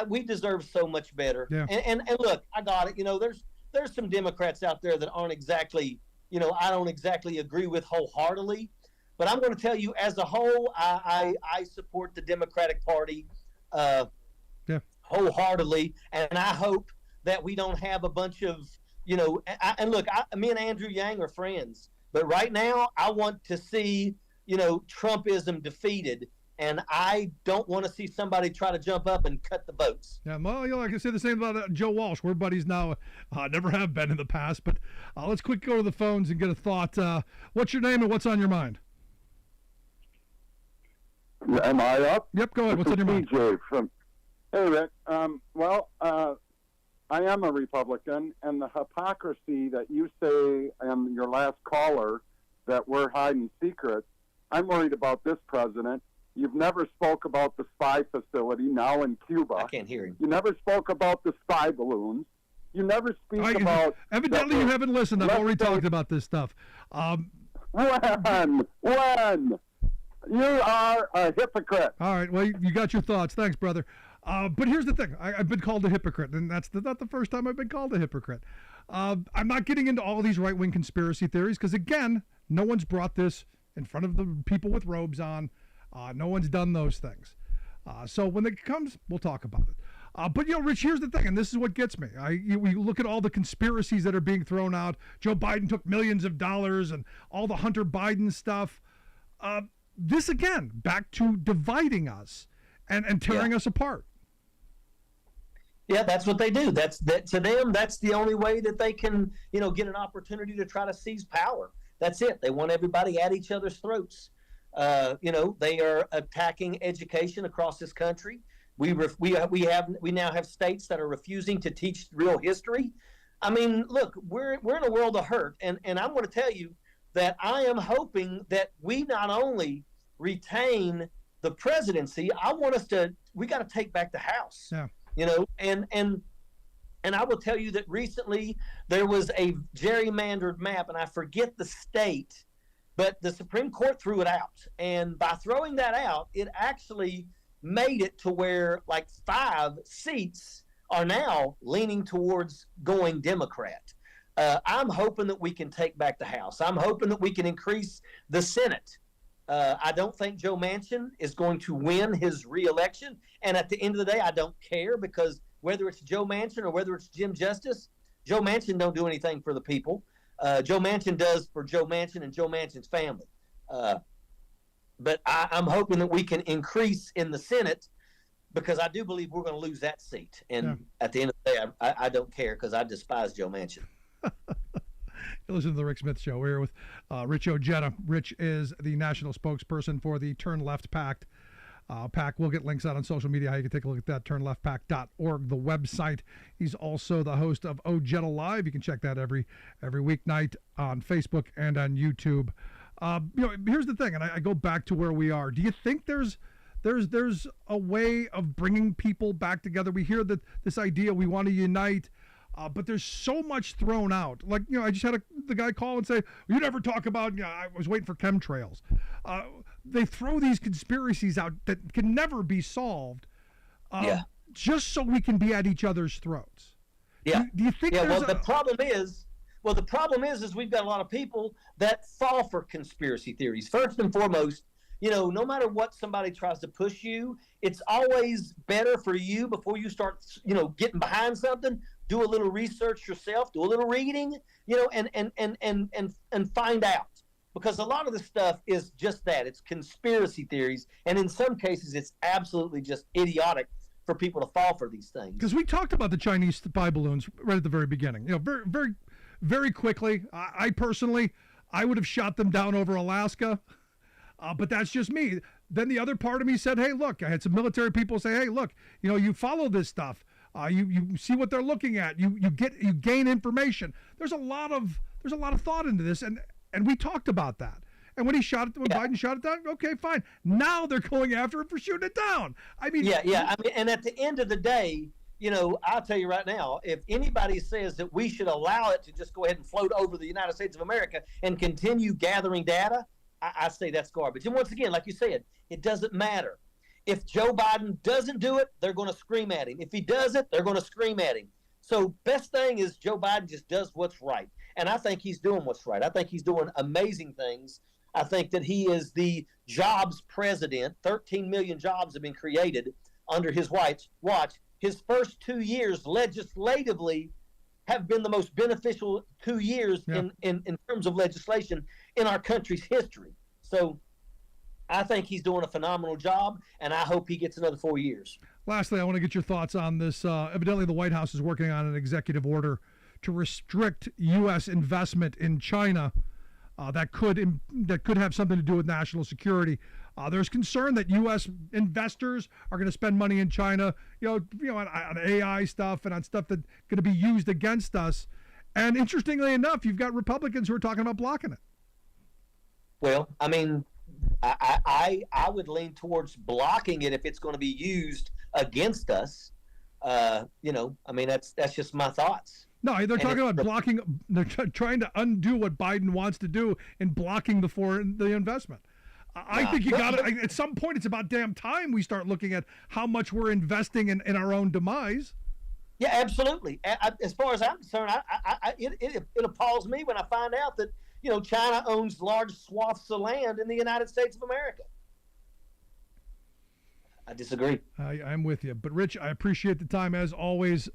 We deserve so much better. Yeah. And look, I got it. There's some Democrats out there that aren't exactly, I don't exactly agree with wholeheartedly. But I'm going to tell you, as a whole, I support the Democratic Party wholeheartedly. And I hope that we don't have a bunch of, me and Andrew Yang are friends, but right now I want to see, Trumpism defeated, and I don't want to see somebody try to jump up and cut the votes. Yeah, well, I can say the same about Joe Walsh. We're buddies now, never have been in the past, but let's quick go to the phones and get a thought. What's your name and what's on your mind? Am I up? Yep, go ahead. What's on your mind? Hey, Rick. I am a Republican, and the hypocrisy that you say and your last caller that we're hiding secrets, I'm worried about this president. You've never spoke about the spy facility now in Cuba. I can't hear him. You never spoke about the spy balloons. You never speak about... Evidently you haven't listened. I've already talked about this stuff. When? You are a hypocrite. All right, well, you got your thoughts. Thanks, brother. But here's the thing. I've been called a hypocrite, and that's not the first time I've been called a hypocrite. I'm not getting into all these right-wing conspiracy theories because, again, no one's brought this in front of the people with robes on. No one's done those things. So when it comes, we'll talk about it. But, Rich, here's the thing, and this is what gets me. We look at all the conspiracies that are being thrown out. Joe Biden took millions of dollars and all the Hunter Biden stuff. This, again, back to dividing us and tearing us apart. Yeah, that's what they do. To them, that's the only way that they can, get an opportunity to try to seize power. That's it. They want everybody at each other's throats. They are attacking education across this country. We now have states that are refusing to teach real history. Look, we're in a world of hurt, and I'm going to tell you that I am hoping that we not only retain the presidency. We got to take back the House. Yeah. And I will tell you that recently there was a gerrymandered map, and I forget the state, but the Supreme Court threw it out. And by throwing that out, it actually made it to where like 5 seats are now leaning towards going Democrat. I'm hoping that we can take back the House. I'm hoping that we can increase the Senate. I don't think Joe Manchin is going to win his reelection. And at the end of the day, I don't care, because whether it's Joe Manchin or whether it's Jim Justice, Joe Manchin don't do anything for the people. Joe Manchin does for Joe Manchin and Joe Manchin's family. But I'm hoping that we can increase in the Senate because I do believe we're going to lose that seat. And at the end of the day, I don't care because I despise Joe Manchin. You listen to the Rick Smith Show. We're here with Rich Ojeda. Rich is the national spokesperson for the Turn Left PAC. We'll get links out on social media how you can take a look at that, turnleftpac.org, the website. He's also the host of Ojeda Live. You can check that every weeknight on Facebook and on YouTube. Here's the thing, and I go back to where we are. Do you think there's a way of bringing people back together? We hear that this idea, we want to unite, but there's so much thrown out. Like, I just had the guy call and say, you never talk about, I was waiting for chemtrails. They throw these conspiracies out that can never be solved just so we can be at each other's throats. Yeah. Do you think the problem is we've got a lot of people that fall for conspiracy theories. First and foremost, no matter what somebody tries to push you, it's always better for you before you start, getting behind something, do a little research yourself, do a little reading, and find out. Because a lot of the stuff is just that. It's conspiracy theories. And in some cases, it's absolutely just idiotic for people to fall for these things. Because we talked about the Chinese spy balloons right at the very beginning. Very, very, very quickly. I personally, I would have shot them down over Alaska. But that's just me. Then the other part of me said, hey, look, I had some military people say, hey, look, you follow this stuff. You see what they're looking at. You gain information. There's a lot of thought into this, and we talked about that. And when Biden shot it down, okay, fine. Now they're going after him for shooting it down. I mean, and at the end of the day, I'll tell you right now, if anybody says that we should allow it to just go ahead and float over the United States of America and continue gathering data, I say that's garbage. And once again, like you said, it doesn't matter. If Joe Biden doesn't do it, they're going to scream at him. If he does it, they're going to scream at him. So best thing is Joe Biden just does what's right. And I think he's doing what's right. I think he's doing amazing things. I think that he is the jobs president. 13 million jobs have been created under his watch. His first 2 years legislatively have been the most beneficial 2 years in terms of legislation in our country's history. So I think he's doing a phenomenal job, and I hope he gets another 4 years. Lastly, I want to get your thoughts on this. Evidently, the White House is working on an executive order to restrict U.S. investment in China that could have something to do with national security. There's concern that U.S. investors are going to spend money in China, on AI stuff and on stuff that's going to be used against us. And interestingly enough, you've got Republicans who are talking about blocking it. Well, I mean, I would lean towards blocking it if it's going to be used against us. I mean, that's just my thoughts. No, they're talking about blocking. They're trying to undo what Biden wants to do in blocking the investment. I think you got to, at some point, it's about damn time we start looking at how much we're investing in our own demise. Yeah, absolutely. As far as I'm concerned, it appalls me when I find out that, China owns large swaths of land in the United States of America. I disagree. I'm with you. But, Rich, I appreciate the time, as always.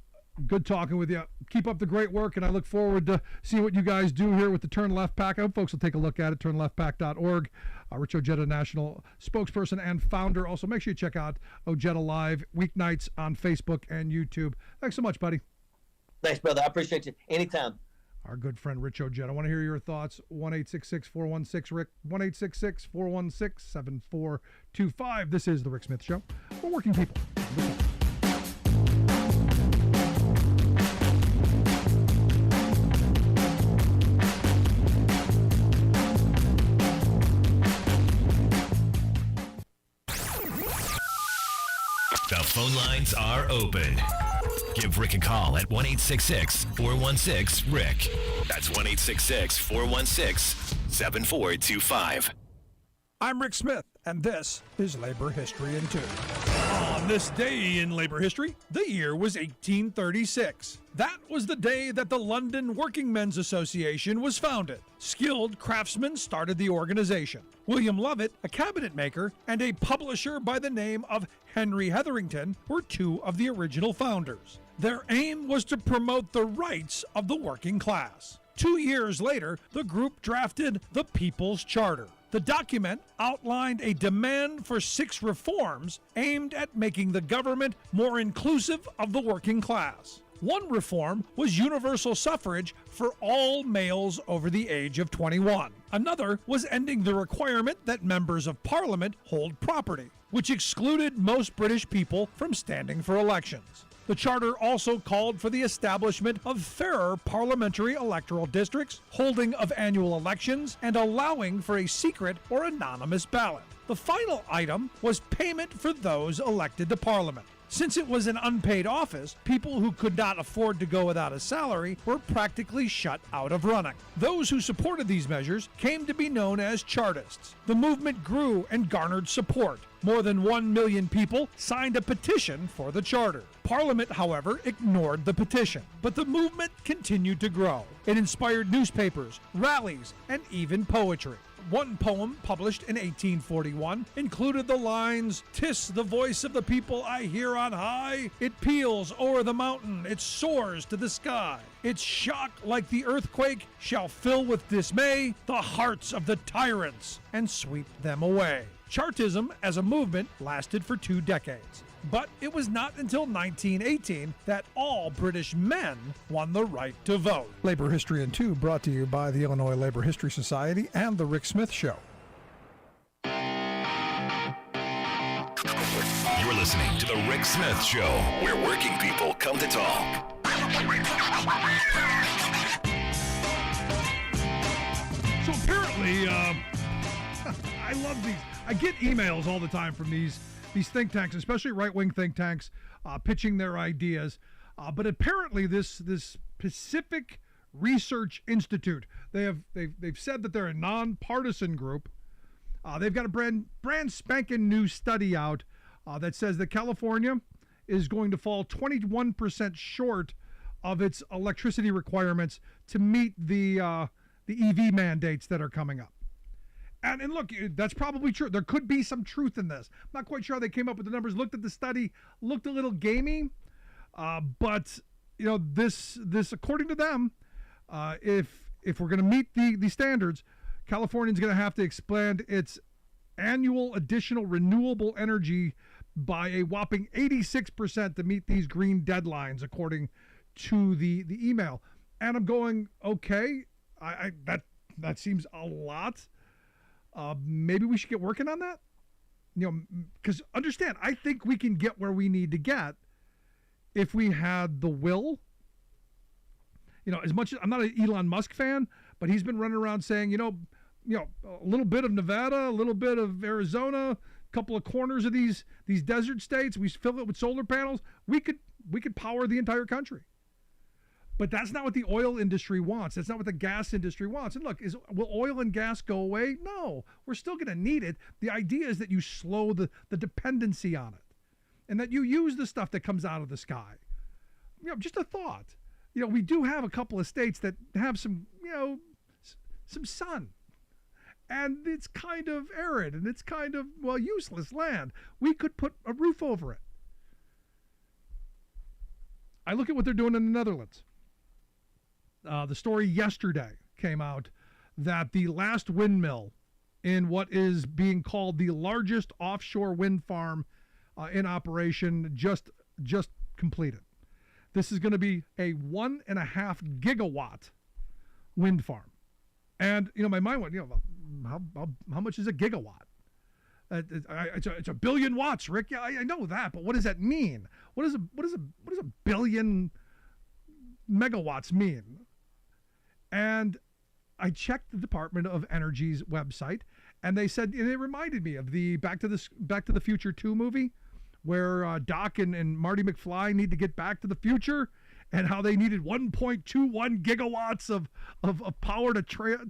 Good talking with you. Keep up the great work, and I look forward to see what you guys do here with the Turn Left PAC. I hope folks will take a look at it, turnleftpac.org. Rich Ojeda, national spokesperson and founder. Also, make sure you check out Ojeda Live weeknights on Facebook and YouTube. Thanks so much, buddy. Thanks, brother. I appreciate you. Anytime. Our good friend Rich Ojeda. I want to hear your thoughts. 1-866-416-RICK, 1-866-416-7425. This is The Rick Smith Show for working people. The phone lines are open. Give Rick a call at 1-866-416-RICK. That's 1-866-416-7425. I'm Rick Smith, and this is Labor History in 2. On this day in labor history, the year was 1836. That was the day that the London Working Men's Association was founded. Skilled craftsmen started the organization. William Lovett, a cabinet maker, and a publisher by the name of Henry Hetherington were two of the original founders. Their aim was to promote the rights of the working class. 2 years later, the group drafted the People's Charter. The document outlined a demand for 6 reforms aimed at making the government more inclusive of the working class. One reform was universal suffrage for all males over the age of 21. Another was ending the requirement that members of Parliament hold property, which excluded most British people from standing for elections. The charter also called for the establishment of fairer parliamentary electoral districts, holding of annual elections, and allowing for a secret or anonymous ballot. The final item was payment for those elected to Parliament. Since it was an unpaid office, people who could not afford to go without a salary were practically shut out of running. Those who supported these measures came to be known as Chartists. The movement grew and garnered support. More than 1 million people signed a petition for the charter. Parliament, however, ignored the petition, but the movement continued to grow. It inspired newspapers, rallies, and even poetry. One poem published in 1841 included the lines, "'Tis the voice of the people I hear on high. It peals o'er the mountain, it soars to the sky. Its shock, like the earthquake, shall fill with dismay the hearts of the tyrants and sweep them away." Chartism as a movement lasted for 2 decades. But it was not until 1918 that all British men won the right to vote. Labor History in 2 brought to you by the Illinois Labor History Society and The Rick Smith Show. You're listening to The Rick Smith Show, where working people come to talk. So apparently, I love these. I get emails all the time from these think tanks, especially right-wing think tanks, pitching their ideas. But apparently, this Pacific Research Institute, they've said that they're a nonpartisan group. They've got a brand spanking new study out that says that California is going to fall 21% short of its electricity requirements to meet the EV mandates that are coming up. And look, that's probably true. There could be some truth in this. I'm not quite sure how they came up with the numbers. Looked at the study, looked a little gamey, but you know, this according to them, if we're going to meet the standards, California's going to have to expand its annual additional renewable energy by a whopping 86% to meet these green deadlines, according to the email. And I'm going, okay, that seems a lot. Maybe we should get working on that. You know, because understand, I think we can get where we need to get if we had the will. You know, as much as I'm not an Elon Musk fan, but he's been running around saying, you know, a little bit of Nevada, a little bit of Arizona, a couple of corners of these desert states, we fill it with solar panels. We could power the entire country. But that's not what the oil industry wants. That's not what the gas industry wants. And look, will oil and gas go away? No, we're still going to need it. The idea is that you slow the dependency on it, and that you use the stuff that comes out of the sky. You know, just a thought. You know, we do have a couple of states that have some, you know, some sun. And it's kind of arid, and it's kind of, well, useless land. We could put a roof over it. I look at what they're doing in the Netherlands. The story yesterday came out that the last windmill in what is being called the largest offshore wind farm in operation just completed. This is going to be a 1.5 gigawatt wind farm. And, you know, my mind went, you know, how much is a gigawatt? It's a billion watts, Rick. Yeah, I know that, but what does that mean? What does a billion megawatts mean? And I checked the Department of Energy's website, and they said, and it reminded me of the Back to the Future 2 movie, where Doc and Marty McFly need to get back to the future, and how they needed 1.21 gigawatts of power to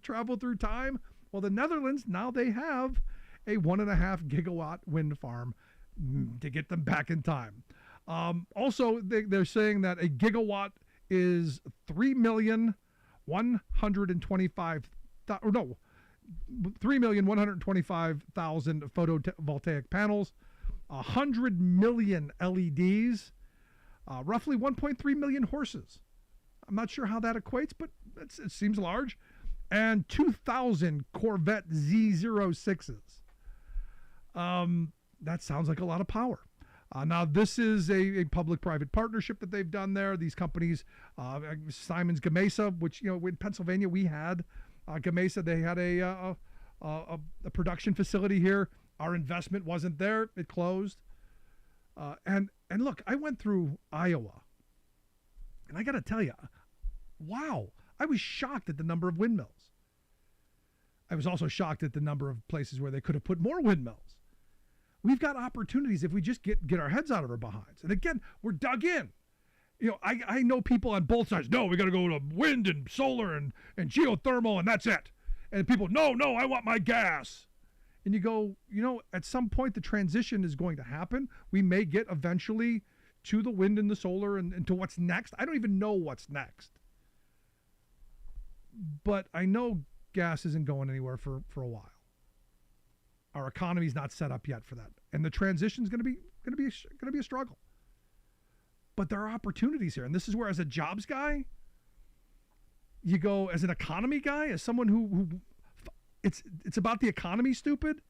travel through time. Well, the Netherlands, now they have a 1.5 gigawatt wind farm to get them back in time. Also, they're saying that a gigawatt is 3,125,000 photovoltaic panels, 100 million LEDs, roughly 1.3 million horses. I'm not sure how that equates, but it seems large. and 2,000 Corvette Z06s. That sounds like a lot of power. Now, this is a public-private partnership that they've done there. These companies, Siemens Gamesa, which, in Pennsylvania we had Gamesa. They had a production facility here. Our investment wasn't there. It closed. And look, I went through Iowa, and I got to tell you, wow, I was shocked at the number of windmills. I was also shocked at the number of places where they could have put more windmills. We've got opportunities if we just get our heads out of our behinds. And again, we're dug in. I know people on both sides. No, we got to go to wind and solar and geothermal, and that's it. And people, no, I want my gas. And you go, at some point the transition is going to happen. We may get eventually to the wind and the solar and to what's next. I don't even know what's next. But I know gas isn't going anywhere for a while. Our economy's not set up yet for that, and the transition's going to be a struggle. But there are opportunities here, and this is where, as a jobs guy, you go as an economy guy, as someone who it's about the economy, stupid,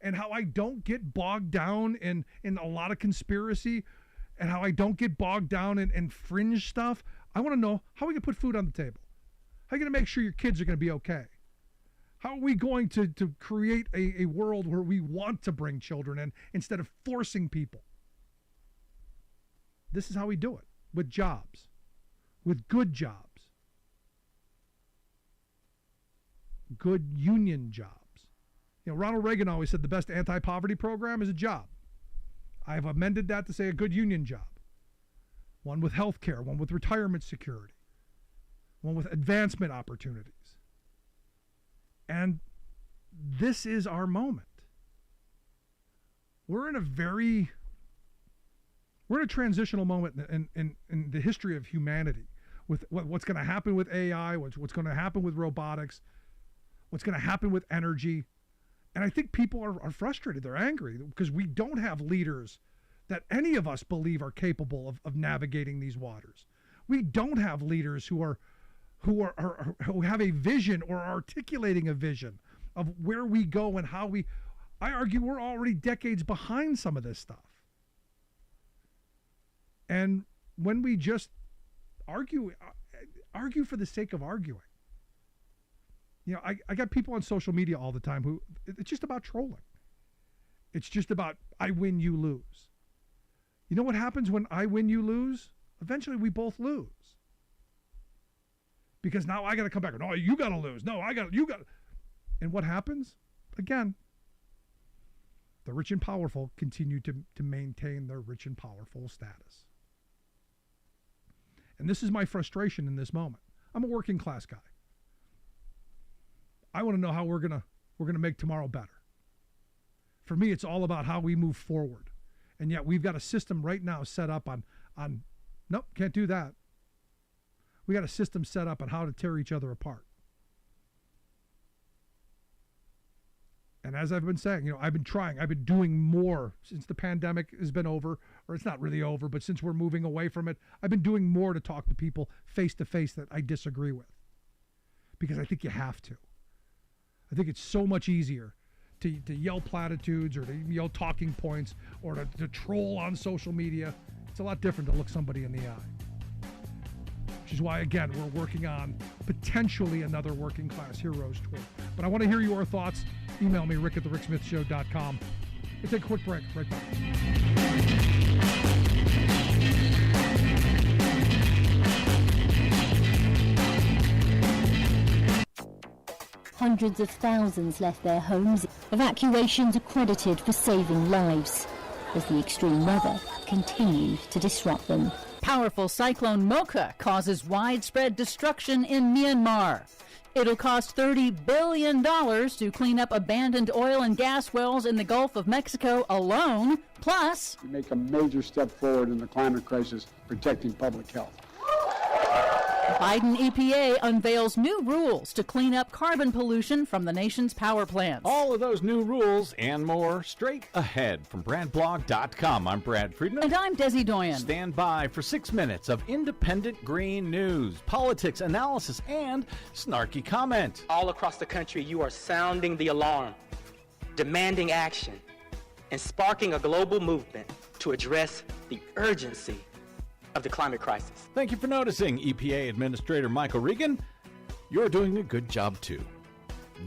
and how I don't get bogged down in a lot of conspiracy, and how I don't get bogged down in fringe stuff. I want to know how we can put food on the table. How are you going to make sure your kids are going to be okay? How are we going to create a world where we want to bring children in instead of forcing people? This is how we do it, with jobs, with good jobs, good union jobs. Ronald Reagan always said the best anti-poverty program is a job. I've amended that to say a good union job. One with health care, one with retirement security, one with advancement opportunities. And this is our moment. We're in a transitional moment in the history of humanity, with what's going to happen with AI, what's going to happen with robotics, what's going to happen with energy. And I think people are frustrated. They're angry because we don't have leaders that any of us believe are capable of navigating these waters. We don't have leaders who have a vision or are articulating a vision of where we go and how I argue we're already decades behind some of this stuff. And when we just argue for the sake of arguing, I got people on social media all the time who, it's just about trolling. It's just about, I win, you lose. You know what happens when I win, you lose? Eventually we both lose. Because now I got to come back. No, you got to lose. No, you got. And what happens? Again, the rich and powerful continue to maintain their rich and powerful status. And this is my frustration in this moment. I'm a working class guy. I want to know how we're gonna make tomorrow better. For me, it's all about how we move forward. And yet we've got a system right now set up on nope, can't do that. We got a system set up on how to tear each other apart. And as I've been saying, I've been doing more since the pandemic has been over, or it's not really over, but since we're moving away from it, I've been doing more to talk to people face to face that I disagree with. Because I think you have to. I think it's so much easier to yell platitudes or to yell talking points or to troll on social media. It's a lot different to look somebody in the eye. Which is why, again, we're working on potentially another working class heroes tour. But I want to hear your thoughts. Email me, rick@thericksmithshow.com. We'll take a quick break. Right back. Hundreds of thousands left their homes. Evacuations accredited for saving lives as the extreme weather continues to disrupt them. Powerful cyclone Mocha causes widespread destruction in Myanmar. It'll cost $30 billion to clean up abandoned oil and gas wells in the Gulf of Mexico alone. Plus, make a major step forward in the climate crisis, protecting public health. Biden EPA unveils new rules to clean up carbon pollution from the nation's power plants. All of those new rules and more straight ahead from BradBlog.com. I'm Brad Friedman. And I'm Desi Doyen. Stand by for 6 minutes of independent green news, politics, analysis, and snarky comment. All across the country, you are sounding the alarm, demanding action, and sparking a global movement to address the urgency of the climate crisis. Thank you for noticing, EPA Administrator Michael Regan. You're doing a good job, too.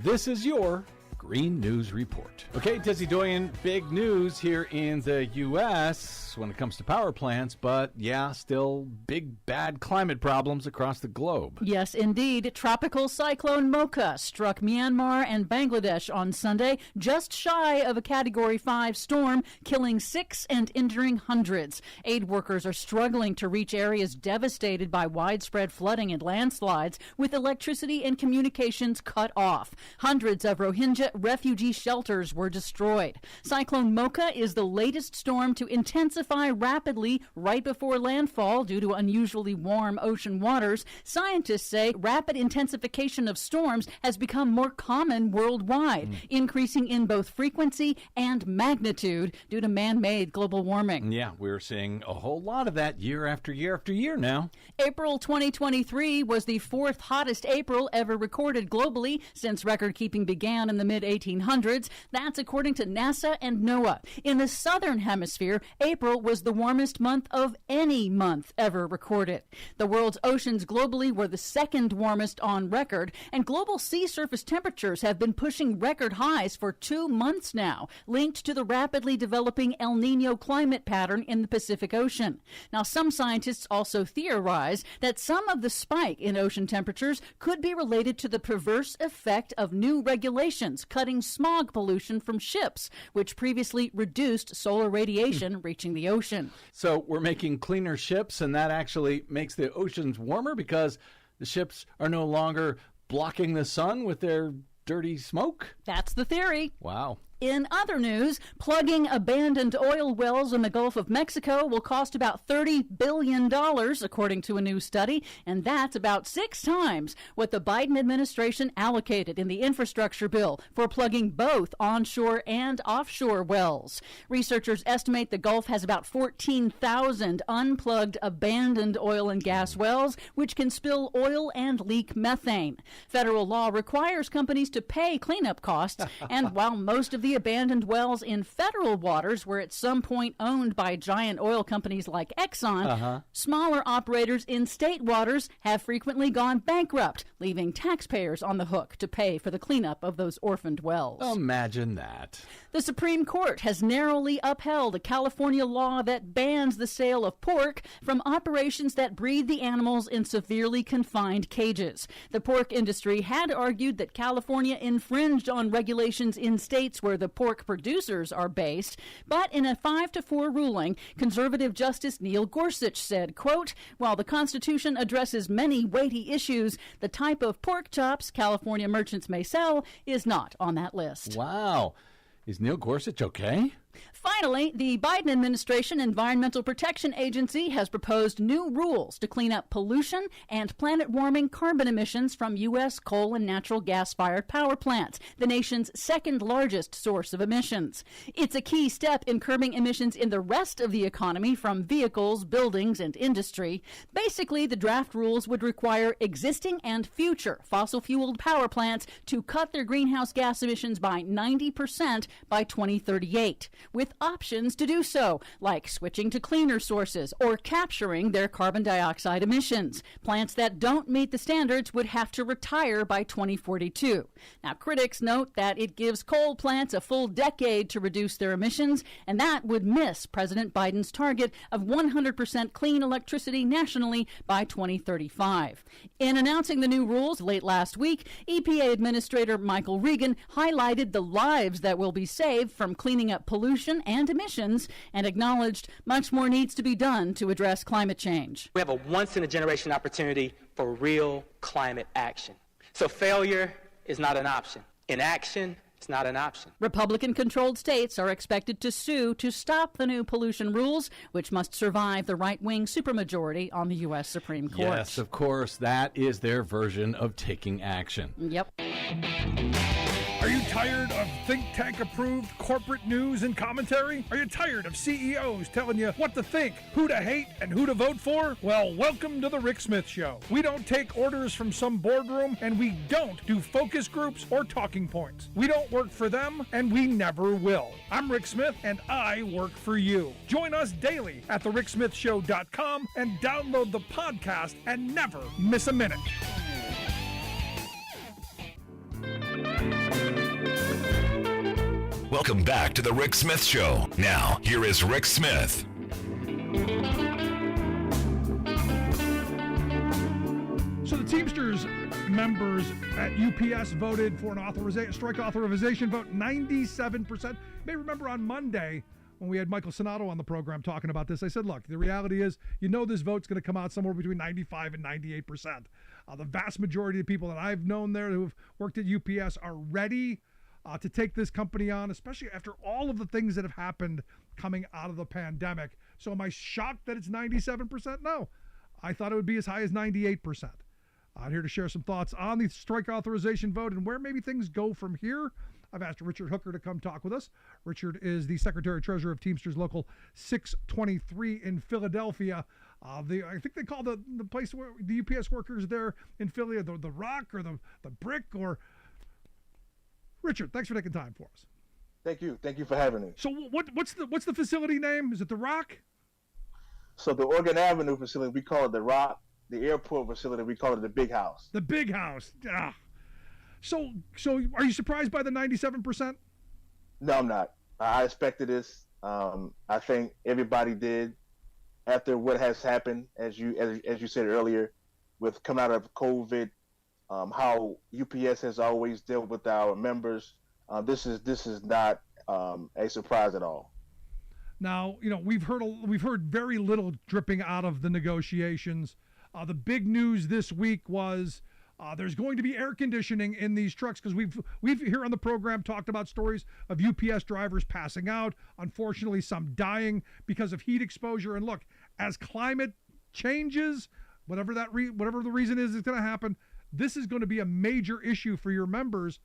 This is your Green News Report. Okay, Desi Doyen, big news here in the U.S. when it comes to power plants, but yeah, still big, bad climate problems across the globe. Yes, indeed. Tropical cyclone Mocha struck Myanmar and Bangladesh on Sunday, just shy of a Category 5 storm, killing 6 and injuring hundreds. Aid workers are struggling to reach areas devastated by widespread flooding and landslides, with electricity and communications cut off. Hundreds of Rohingya refugee shelters were destroyed. Cyclone Mocha is the latest storm to intensify rapidly right before landfall due to unusually warm ocean waters. Scientists say rapid intensification of storms has become more common worldwide, increasing in both frequency and magnitude due to man-made global warming. Yeah, we're seeing a whole lot of that year after year after year now. April 2023 was the fourth hottest April ever recorded globally since record-keeping began in the mid-1800s. That's according to NASA and NOAA. In the southern hemisphere, April was the warmest month of any month ever recorded. The world's oceans globally were the second warmest on record, and global sea surface temperatures have been pushing record highs for 2 months now, linked to the rapidly developing El Nino climate pattern in the Pacific Ocean. Now, some scientists also theorize that some of the spike in ocean temperatures could be related to the perverse effect of new regulations cutting smog pollution from ships, which previously reduced solar radiation reaching the ocean. So we're making cleaner ships, and that actually makes the oceans warmer because the ships are no longer blocking the sun with their dirty smoke? That's the theory. Wow. In other news, plugging abandoned oil wells in the Gulf of Mexico will cost about $30 billion, according to a new study, and that's about 6 times what the Biden administration allocated in the infrastructure bill for plugging both onshore and offshore wells. Researchers estimate the Gulf has about 14,000 unplugged abandoned oil and gas wells, which can spill oil and leak methane. Federal law requires companies to pay cleanup costs, and while most of the abandoned wells in federal waters were at some point owned by giant oil companies like Exxon, smaller operators in state waters have frequently gone bankrupt, leaving taxpayers on the hook to pay for the cleanup of those orphaned wells. Imagine that. The Supreme Court has narrowly upheld a California law that bans the sale of pork from operations that breed the animals in severely confined cages. The pork industry had argued that California infringed on regulations in states where the pork producers are based, but in a 5-4 ruling, conservative Justice Neil Gorsuch said, quote, while the Constitution addresses many weighty issues, the type of pork chops California merchants may sell is not on that list. Wow. Is Neil Gorsuch okay? Finally, the Biden administration Environmental Protection Agency has proposed new rules to clean up pollution and planet-warming carbon emissions from U.S. coal and natural gas-fired power plants, the nation's second largest source of emissions. It's a key step in curbing emissions in the rest of the economy from vehicles, buildings, and industry. Basically, the draft rules would require existing and future fossil-fueled power plants to cut their greenhouse gas emissions by 90% by 2038. With options to do so, like switching to cleaner sources or capturing their carbon dioxide emissions. Plants that don't meet the standards would have to retire by 2042. Now, critics note that it gives coal plants a full decade to reduce their emissions, and that would miss President Biden's target of 100% clean electricity nationally by 2035. In announcing the new rules late last week, EPA Administrator Michael Regan highlighted the lives that will be saved from cleaning up pollution and emissions, and acknowledged much more needs to be done to address climate change. We have a once-in-a-generation opportunity for real climate action. So failure is not an option. Inaction It's not an option. Republican-controlled states are expected to sue to stop the new pollution rules, which must survive the right-wing supermajority on the U.S. Supreme Court. Yes, of course, that is their version of taking action. Yep. Are you tired of think tank approved corporate news and commentary? Are you tired of CEOs telling you what to think, who to hate, and who to vote for? Well, welcome to the Rick Smith Show. We don't take orders from some boardroom, and we don't do focus groups or talking points. We don't work for them, and we never will. I'm Rick Smith, and I work for you. Join us daily at thericksmithshow.com and download the podcast and never miss a minute. Welcome back to the Rick Smith Show. Now, here is Rick Smith. So the Teamsters members at UPS voted for an strike authorization vote, 97%. You may remember on Monday when we had Michael Sonato on the program talking about this, I said, look, the reality is, this vote's going to come out somewhere between 95 and 98%. The vast majority of people that I've known there who have worked at UPS are ready to take this company on, especially after all of the things that have happened coming out of the pandemic. So am I shocked that it's 97%? No. I thought it would be as high as 98%. I'm here to share some thoughts on the strike authorization vote and where maybe things go from here. I've asked Richard Hooker to come talk with us. Richard is the Secretary-Treasurer of Teamsters Local 623 in Philadelphia. I think they call the place where the UPS workers there in Philly the Rock or the Brick or... Richard, thanks for taking time for us. Thank you. Thank you for having me. So what's the facility name? Is it the Rock? So the Oregon Avenue facility, we call it the Rock. The airport facility, we call it the Big House. The Big House. Ah. So are you surprised by the 97%? No, I'm not. I expected this. I think everybody did after what has happened, as you said earlier, with coming out of COVID. How UPS has always dealt with our members. This is not a surprise at all. Now, we've heard very little dripping out of the negotiations. The big news this week was there's going to be air conditioning in these trucks because we've here on the program talked about stories of UPS drivers passing out. Unfortunately, some dying because of heat exposure. And look, as climate changes, whatever the reason is, it's going to happen. This is going to be a major issue for your members.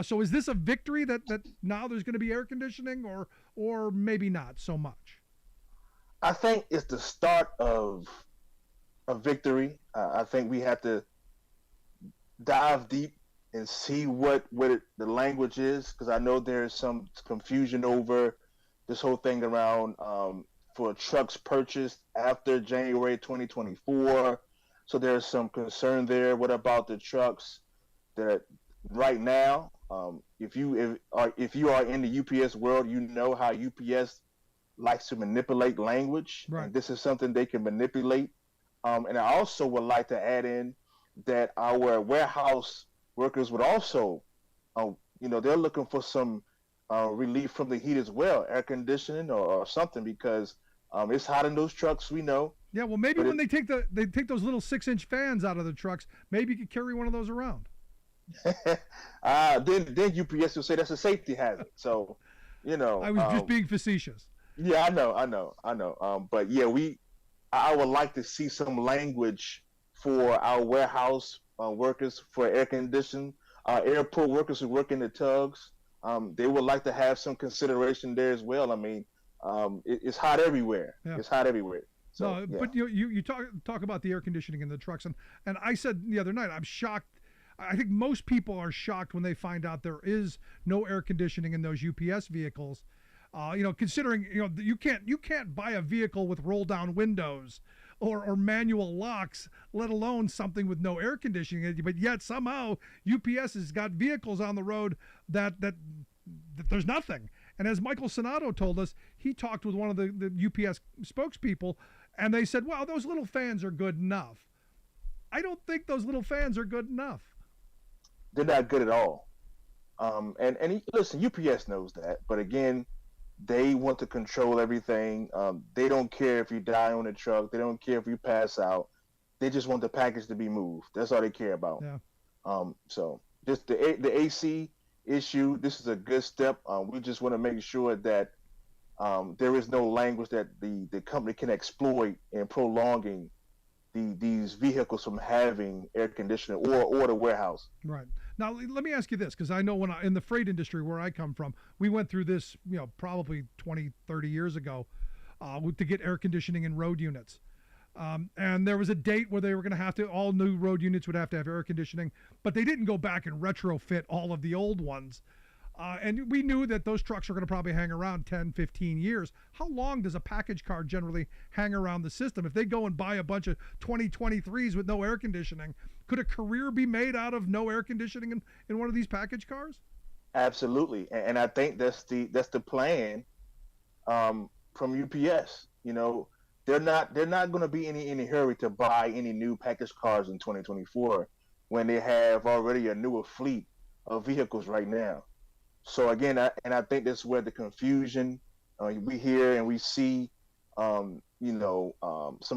So is this a victory that now there's going to be air conditioning or maybe not so much? I think it's the start of a victory. I think we have to dive deep and see what the language is, because I know there's some confusion over this whole thing around for trucks purchased after January 2024. So there's some concern there. What about the trucks that right now, if you are in the UPS world, you know how UPS likes to manipulate language. Right. And this is something they can manipulate. And I also would like to add in that our warehouse workers would also, they're looking for some relief from the heat as well, air conditioning or something, because it's hot in those trucks, we know. Yeah, well, maybe when they take those little 6-inch fans out of the trucks, maybe you could carry one of those around. Then UPS will say that's a safety hazard. So, I was just being facetious. Yeah, I know. But yeah, I would like to see some language for our warehouse workers for air conditioning, airport workers who work in the tugs. They would like to have some consideration there as well. I mean, it's hot everywhere. Yeah. It's hot everywhere. So, no, yeah. but you talk about the air conditioning in the trucks, and I said the other night, I'm shocked. I think most people are shocked when they find out there is no air conditioning in those UPS vehicles. Considering you can't buy a vehicle with roll down windows or manual locks, let alone something with no air conditioning. But yet somehow UPS has got vehicles on the road that there's nothing. And as Michael Sonato told us, he talked with one of the UPS spokespeople, and they said, well, those little fans are good enough. I don't think those little fans are good enough. They're not good at all. Listen, UPS knows that. But again, they want to control everything. They don't care if you die on the truck. They don't care if you pass out. They just want the package to be moved. That's all they care about. Yeah. So just the AC issue. This is a good step. We just want to make sure that there is no language that the company can exploit in prolonging these vehicles from having air conditioning or the warehouse. Right. Now, let me ask you this, because I know in the freight industry where I come from, we went through this, probably 20, 30 years ago to get air conditioning in road units. And there was a date where they were going to have to, all new road units would have to have air conditioning, but they didn't go back and retrofit all of the old ones. And we knew that those trucks are going to probably hang around 10, 15 years. How long does a package car generally hang around the system? If they go and buy a bunch of 2023s with no air conditioning, could a career be made out of no air conditioning in one of these package cars? Absolutely. And I think that's the plan from UPS. They're not going to be in any hurry to buy any new package cars in 2024 when they have already a newer fleet of vehicles right now. So again, I think that's where the confusion we hear and we see, some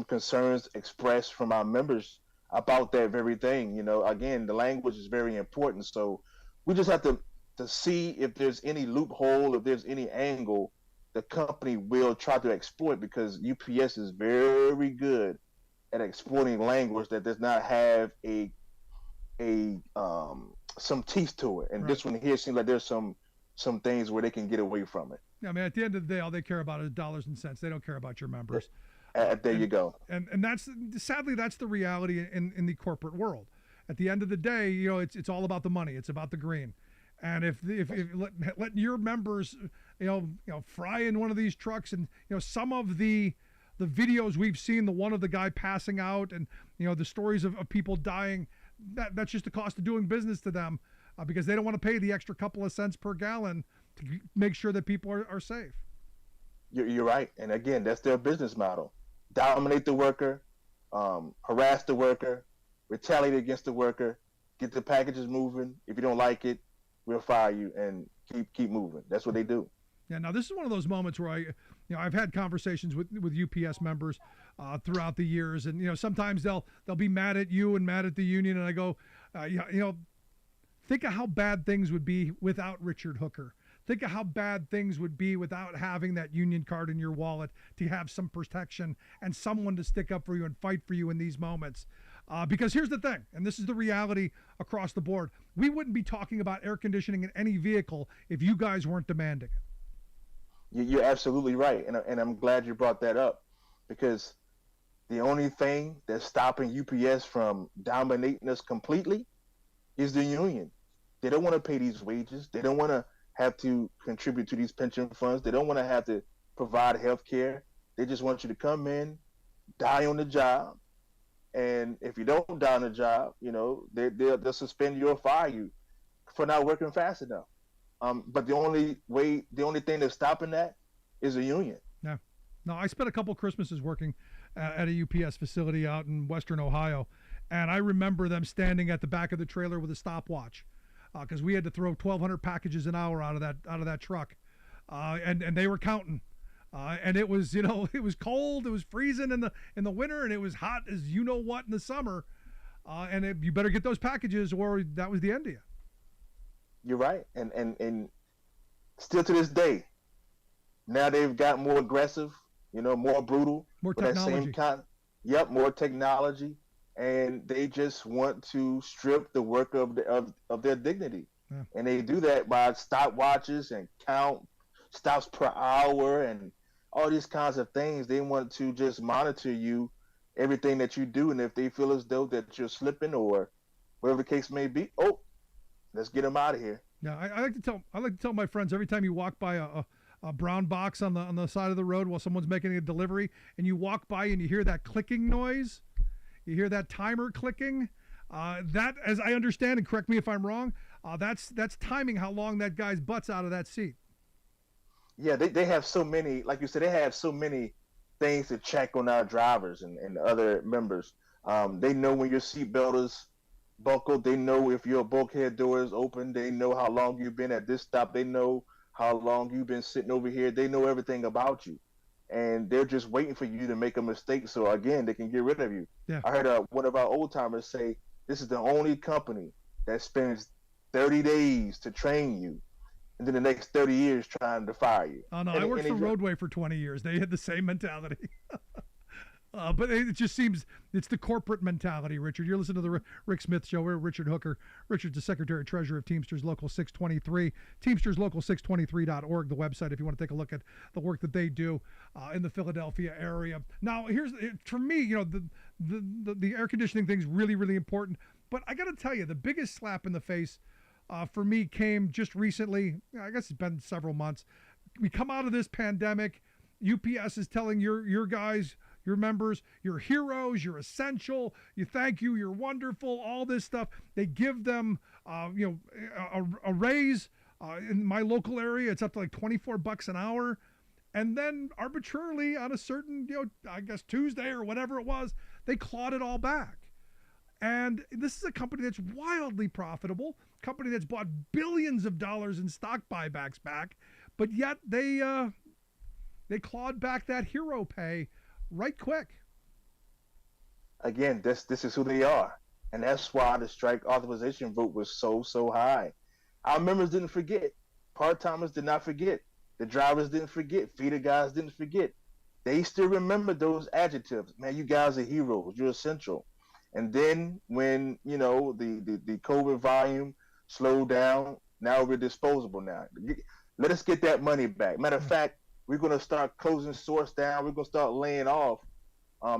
concerns expressed from our members about that very thing. Again, the language is very important. So we just have to see if there's any loophole, if there's any angle the company will try to exploit, because UPS is very good at exploiting language that does not have some teeth to it. And This one here seems like there's some things where they can get away from it. Yeah, I mean, at the end of the day, all they care about is dollars and cents. They don't care about your members. There you go. And that's, sadly, that's the reality in the corporate world. At the end of the day, it's all about the money. It's about the green. And if letting your members, fry in one of these trucks, and some of the videos we've seen, the one of the guy passing out, and the stories of people dying, that's just the cost of doing business to them, because they don't want to pay the extra couple of cents per gallon to make sure that people are safe. You're right, and again, that's their business model: dominate the worker, harass the worker, retaliate against the worker, get the packages moving. If you don't like it, we'll fire you, and keep moving. That's what they do. Yeah. Now, this is one of those moments where I've had conversations with UPS members throughout the years, and sometimes they'll be mad at you and mad at the union, and I go, think of how bad things would be without Richard Hooker. Think of how bad things would be without having that union card in your wallet to have some protection and someone to stick up for you and fight for you in these moments. Because here's the thing, and this is the reality across the board: we wouldn't be talking about air conditioning in any vehicle if you guys weren't demanding it. You're absolutely right, and I'm glad you brought that up, because the only thing that's stopping UPS from dominating us completely is the union. They don't want to pay these wages. They don't want to have to contribute to these pension funds. They don't want to have to provide health care. They just want you to come in, die on the job. And if you don't die on the job, they'll suspend you or fire you for not working fast enough. But the only thing that's stopping that is a union. Yeah. No, I spent a couple Christmases working at a UPS facility out in Western Ohio, and I remember them standing at the back of the trailer with a stopwatch, because we had to throw 1,200 packages an hour out of that truck, and they were counting. And it was, it was cold, it was freezing in the winter, and it was hot as in the summer. And you better get those packages, or that was the end of you. You're right, and still to this day, now they've got more aggressive, more brutal, more technology. More technology, and they just want to strip the worker of their dignity, and they do that by stopwatches and count stops per hour and all these kinds of things. They want to just monitor you, everything that you do, and if they feel as though that you're slipping or whatever the case may be, let's get them out of here. Yeah, I like to tell my friends, every time you walk by a brown box on the side of the road while someone's making a delivery, and you walk by and you hear that clicking noise, you hear that timer clicking, that, as I understand, and correct me if I'm wrong, that's timing how long that guy's butt's out of that seat. Yeah, they have so many, like you said, they have so many things to check on our drivers and other members. They know when your seatbelt is buckled. They know if your bulkhead door is open. They know how long you've been at this stop. They know how long you've been sitting over here. They know everything about you. And they're just waiting for you to make a mistake so, again, they can get rid of you. Yeah. I heard one of our old-timers say, this is the only company that spends 30 days to train you, and then the next 30 years trying to fire you. Oh, no, I worked for Roadway for 20 years. They had the same mentality. But it just seems it's the corporate mentality, Richard. You're listening to the Rick Smith Show. We're Richard Hooker. Richard's the Secretary-Treasurer of Teamsters Local 623. TeamstersLocal623.org, the website, if you want to take a look at the work that they do in the Philadelphia area. Now, for me, the air conditioning thing is really, really important. But I got to tell you, the biggest slap in the face for me came just recently. I guess it's been several months. We come out of this pandemic. UPS is telling your guys, your members, you're heroes, you're essential, thank you, you're wonderful, all this stuff. They give them, a raise. In my local area, it's up to like $24 an hour. And then arbitrarily on a certain, I guess Tuesday or whatever it was, they clawed it all back. And this is a company that's wildly profitable, company that's bought billions of dollars in stock buybacks back, but yet they clawed back that hero pay right quick. Again, this is who they are, and that's why the strike authorization vote was so high. Our members didn't forget. Part-timers did not forget. The drivers didn't forget. Feeder guys didn't forget. They still remember those adjectives. Man, you guys are heroes. You're essential. And then when the COVID volume slowed down, now we're disposable. Now, let us get that money back. Matter of fact, we're going to start closing stores down. We're going to start laying off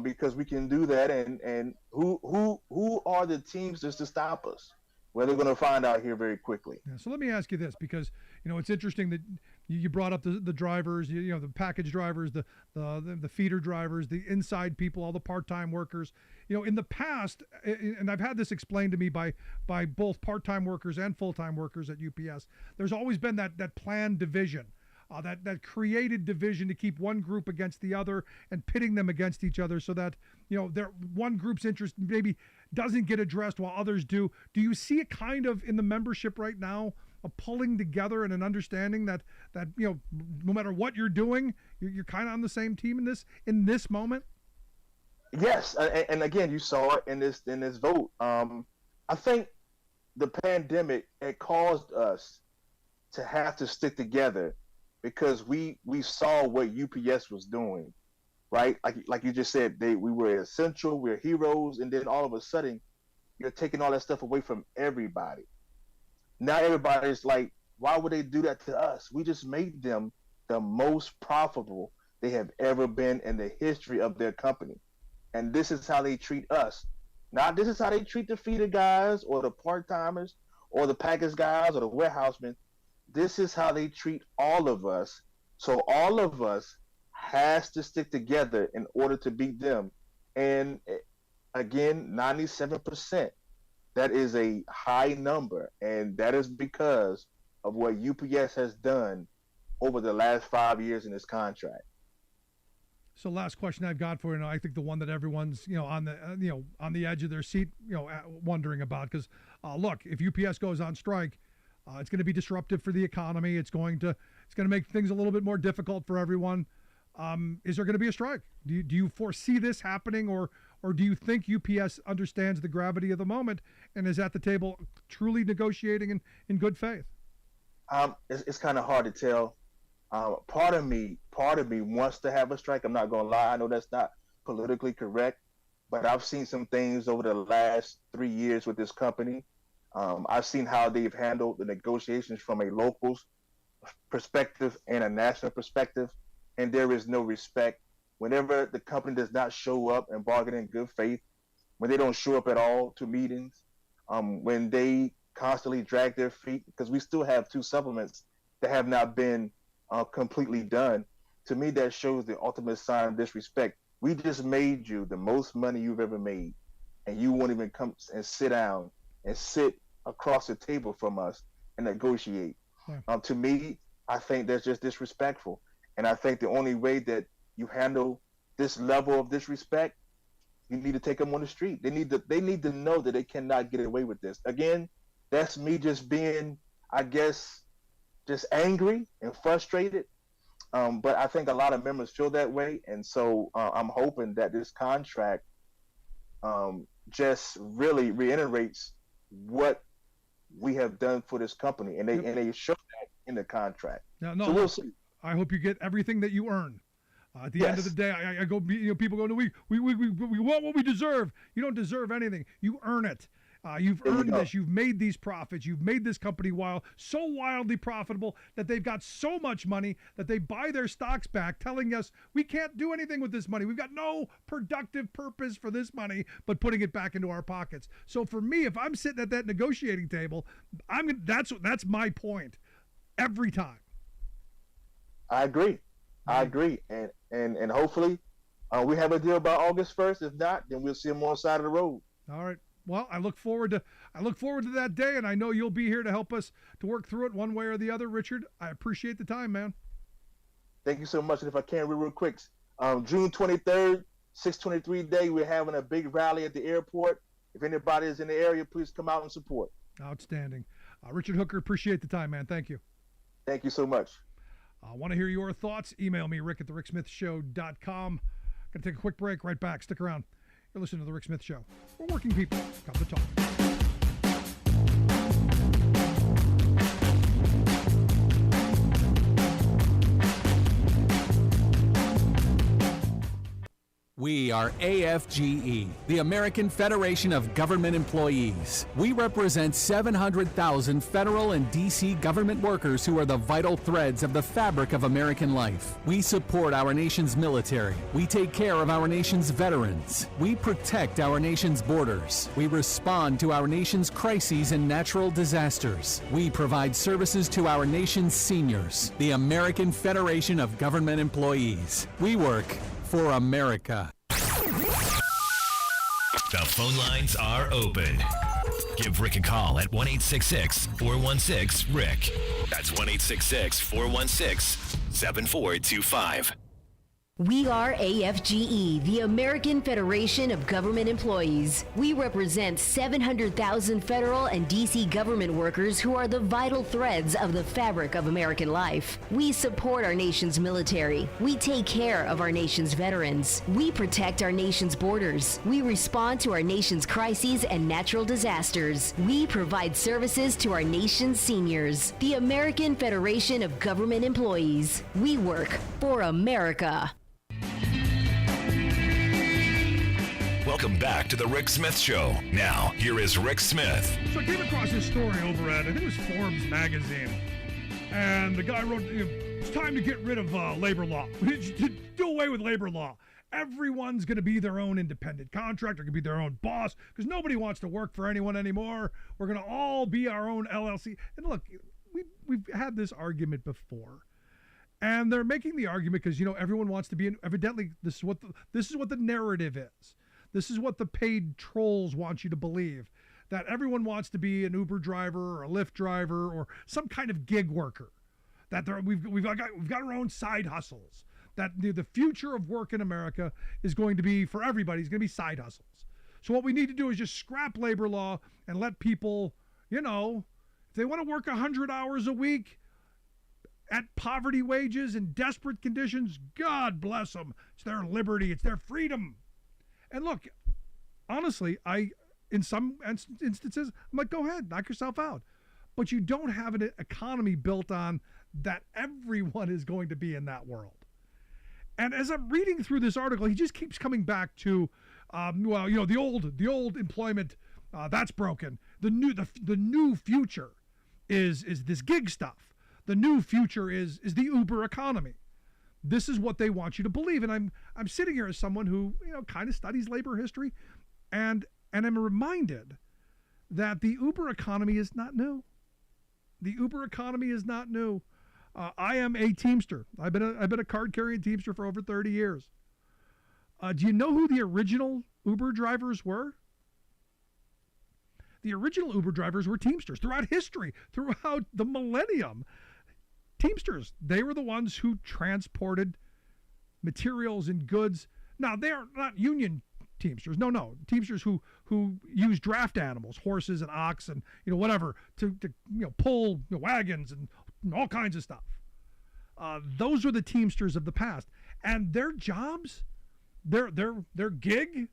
because we can do that. And who are the Teamsters to stop us? Well, they're going to find out here very quickly. Yeah, so let me ask you this, because it's interesting that you brought up the drivers, the package drivers, the feeder drivers, the inside people, all the part-time workers. In the past, and I've had this explained to me by both part-time workers and full-time workers at UPS. There's always been that planned division. That created division to keep one group against the other and pitting them against each other, so that one group's interest maybe doesn't get addressed while others do. Do you see it kind of in the membership right now, a pulling together and an understanding that no matter what you're doing, you're kind of on the same team in this moment? Yes, and again, you saw it in this vote. I think the pandemic, it caused us to have to stick together, because we saw what UPS was doing, right? Like you just said, we were essential, we're heroes, and then all of a sudden, you're taking all that stuff away from everybody. Now everybody's like, why would they do that to us? We just made them the most profitable they have ever been in the history of their company. And this is how they treat us. Now, this is how they treat the feeder guys or the part-timers or the package guys or the warehousemen. This is how they treat all of us. So all of us has to stick together in order to beat them. And again, 97%. That is a high number. And that is because of what UPS has done over the last 5 years in this contract. So last question I've got for you, and I think the one that everyone's on the edge of their seat wondering about, because look, if UPS goes on strike, it's going to be disruptive for the economy. It's going to make things a little bit more difficult for everyone. Is there going to be a strike? Do you foresee this happening, or do you think UPS understands the gravity of the moment and is at the table truly negotiating in good faith? It's kind of hard to tell. Part of me wants to have a strike. I'm not going to lie. I know that's not politically correct, but I've seen some things over the last 3 years with this company. I've seen how they've handled the negotiations from a local perspective and a national perspective, and there is no respect. Whenever the company does not show up and bargain in good faith, when they don't show up at all to meetings, when they constantly drag their feet, because we still have 2 supplements that have not been completely done. To me, that shows the ultimate sign of disrespect. We just made you the most money you've ever made, and you won't even come and sit down and sit across the table from us and negotiate. Yeah. To me, I think that's just disrespectful. And I think the only way that you handle this level of disrespect, you need to take them on the street. They need to know that they cannot get away with this. Again, that's me just being, I guess, just angry and frustrated. But I think a lot of members feel that way. And so I'm hoping that this contract just really reiterates what we have done for this company, and they show that in the contract. No, so we'll see. I hope you get everything that you earn. At the end of the day, I go. People go, no, we want what we deserve. You don't deserve anything. You earn it. You've earned this. You've made these profits. You've made this company so wildly profitable that they've got so much money that they buy their stocks back, telling us we can't do anything with this money. We've got no productive purpose for this money but putting it back into our pockets. So for me, if I'm sitting at that negotiating table, that's my point every time. I agree. And hopefully we have a deal by August 1st. If not, then we'll see them on the side of the road. All right. Well, I look forward to that day, and I know you'll be here to help us to work through it one way or the other, Richard. I appreciate the time, man. Thank you so much. And if I can, real quick, June 23rd, 623 day, we're having a big rally at the airport. If anybody is in the area, please come out and support. Outstanding. Richard Hooker, appreciate the time, man. Thank you. Thank you so much. I want to hear your thoughts. Email me, rick@thericksmithshow.com. Going to take a quick break. Right back. Stick around. You're listening to The Rick Smith Show. We're working people. Come to talk. We are AFGE, the American Federation of Government Employees. We represent 700,000 federal and D.C. government workers who are the vital threads of the fabric of American life. We support our nation's military. We take care of our nation's veterans. We protect our nation's borders. We respond to our nation's crises and natural disasters. We provide services to our nation's seniors. The American Federation of Government Employees. We work for America. The phone lines are open. Give Rick a call at 1-866-416-RICK. That's 1-866-416-7425. We are AFGE, the American Federation of Government Employees. We represent 700,000 federal and D.C. government workers who are the vital threads of the fabric of American life. We support our nation's military. We take care of our nation's veterans. We protect our nation's borders. We respond to our nation's crises and natural disasters. We provide services to our nation's seniors. The American Federation of Government Employees. We work for America. Welcome back to the Rick Smith Show. Now, here is Rick Smith. So I came across this story over at, I think it was Forbes magazine. And the guy wrote, it's time to get rid of labor law. Do away with labor law. Everyone's going to be their own independent contractor, going to be their own boss, because nobody wants to work for anyone anymore. We're going to all be our own LLC. And look, we've had this argument before. And they're making the argument because, everyone wants to be, evidently, this is what the narrative is. This is what the paid trolls want you to believe, that everyone wants to be an Uber driver or a Lyft driver or some kind of gig worker, that we've got our own side hustles, that the future of work in America is going to be, for everybody, is going to be side hustles. So what we need to do is just scrap labor law and let people, if they want to work 100 hours a week at poverty wages and desperate conditions, God bless them. It's their liberty. It's their freedom. And look, honestly, in some instances, I'm like, go ahead, knock yourself out. But you don't have an economy built on that everyone is going to be in that world. And as I'm reading through this article, he just keeps coming back to, the old employment, that's broken. The new future is this gig stuff. The new future is the Uber economy. This is what they want you to believe. And I'm sitting here as someone who, kind of studies labor history, and I'm reminded that the Uber economy is not new. The Uber economy is not new. I am a Teamster. I've been a card-carrying Teamster for over 30 years. Do you know who the original Uber drivers were? The original Uber drivers were Teamsters throughout history, throughout the millennium. Teamsters, they were the ones who transported materials and goods. Now, they are not union Teamsters. No. Teamsters who use draft animals, horses and ox and, whatever, to pull wagons and all kinds of stuff. Those were the Teamsters of the past. And their jobs, their gig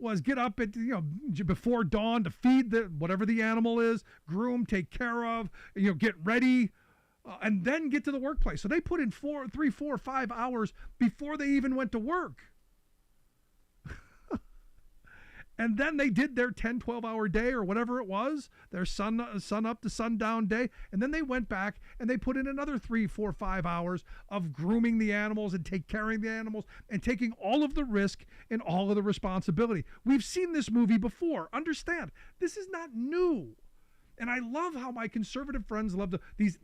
was get up at before dawn to feed whatever the animal is, groom, take care of, get ready, and then get to the workplace. So they put in 3, 4, 5 hours before they even went to work. And then they did their 10, 12-hour day or whatever it was, their sun up to sundown day. And then they went back and they put in another 3, 4, 5 hours of grooming the animals and take care of the animals and taking all of the risk and all of the responsibility. We've seen this movie before. Understand, this is not new. And I love how my conservative friends love these.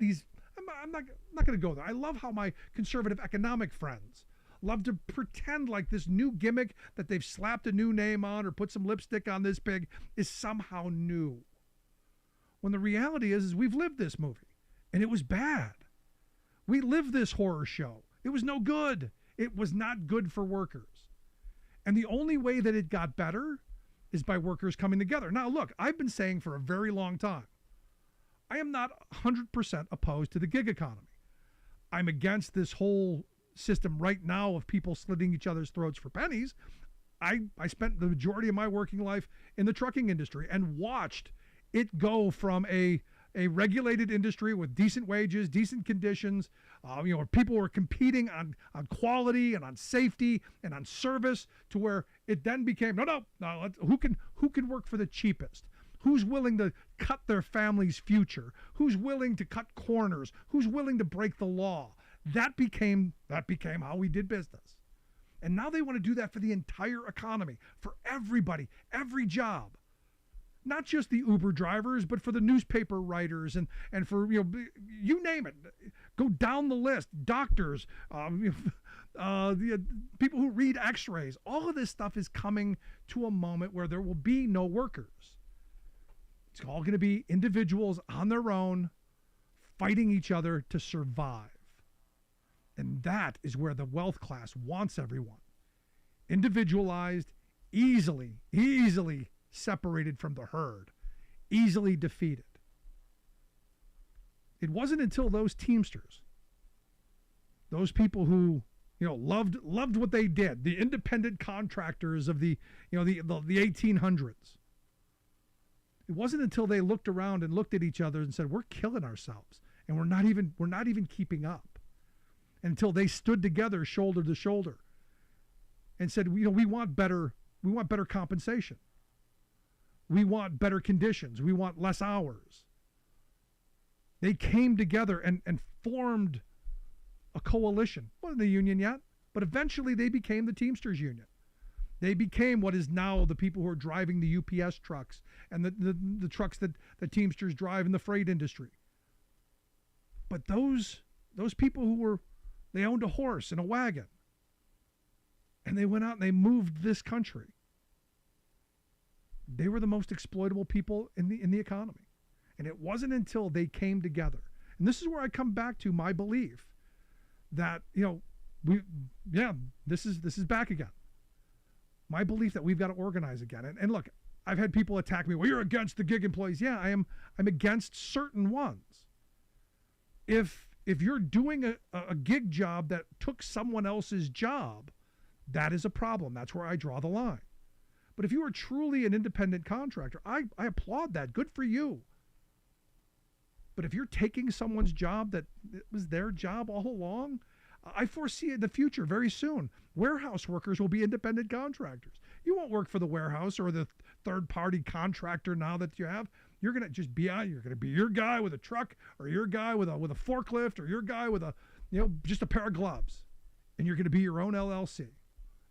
I'm not going to go there. I love how my conservative economic friends love to pretend like this new gimmick that they've slapped a new name on or put some lipstick on this pig is somehow new. When the reality is we've lived this movie, and it was bad. We lived this horror show. It was no good. It was not good for workers. And the only way that it got better is by workers coming together. Now, look, I've been saying for a very long time, I am not 100% opposed to the gig economy. I'm against this whole system right now of people slitting each other's throats for pennies. I spent the majority of my working life in the trucking industry and watched it go from a regulated industry with decent wages, decent conditions, where people were competing on quality and on safety and on service, to where it then became, who can work for the cheapest? Who's willing to cut their family's future? Who's willing to cut corners? Who's willing to break the law? That became how we did business. And now they want to do that for the entire economy, for everybody, every job. Not just the Uber drivers, but for the newspaper writers and for, you name it. Go down the list. Doctors, the people who read x-rays. All of this stuff is coming to a moment where there will be no workers. It's all going to be individuals on their own fighting each other to survive. And that is where the wealth class wants everyone. Individualized, easily separated from the herd, easily defeated. It wasn't until those Teamsters, those people who, loved what they did, the independent contractors of the 1800s. It wasn't until they looked around and looked at each other and said, we're killing ourselves and we're not even keeping up. Until they stood together shoulder to shoulder and said, we want better compensation. We want better conditions. We want less hours. They came together and formed a coalition. Wasn't the union yet, but eventually they became the Teamsters Union. They became what is now the people who are driving the UPS trucks and the trucks that the Teamsters drive in the freight industry. But those people who they owned a horse and a wagon, and they went out and they moved this country. They were the most exploitable people in the economy. And it wasn't until they came together. And this is where I come back to my belief that, this is back again. My belief that we've got to organize again. And look, I've had people attack me. Well, you're against the gig employees. Yeah, I'm against certain ones. If you're doing a gig job that took someone else's job, that is a problem. That's where I draw the line. But if you are truly an independent contractor, I applaud that. Good for you. But if you're taking someone's job that was their job all along, I foresee in the future very soon, warehouse workers will be independent contractors. You won't work for the warehouse or the third-party contractor now that you have. You're going to just be you're going to be your guy with a truck, or your guy with a forklift, or your guy with just a pair of gloves. And you're going to be your own LLC,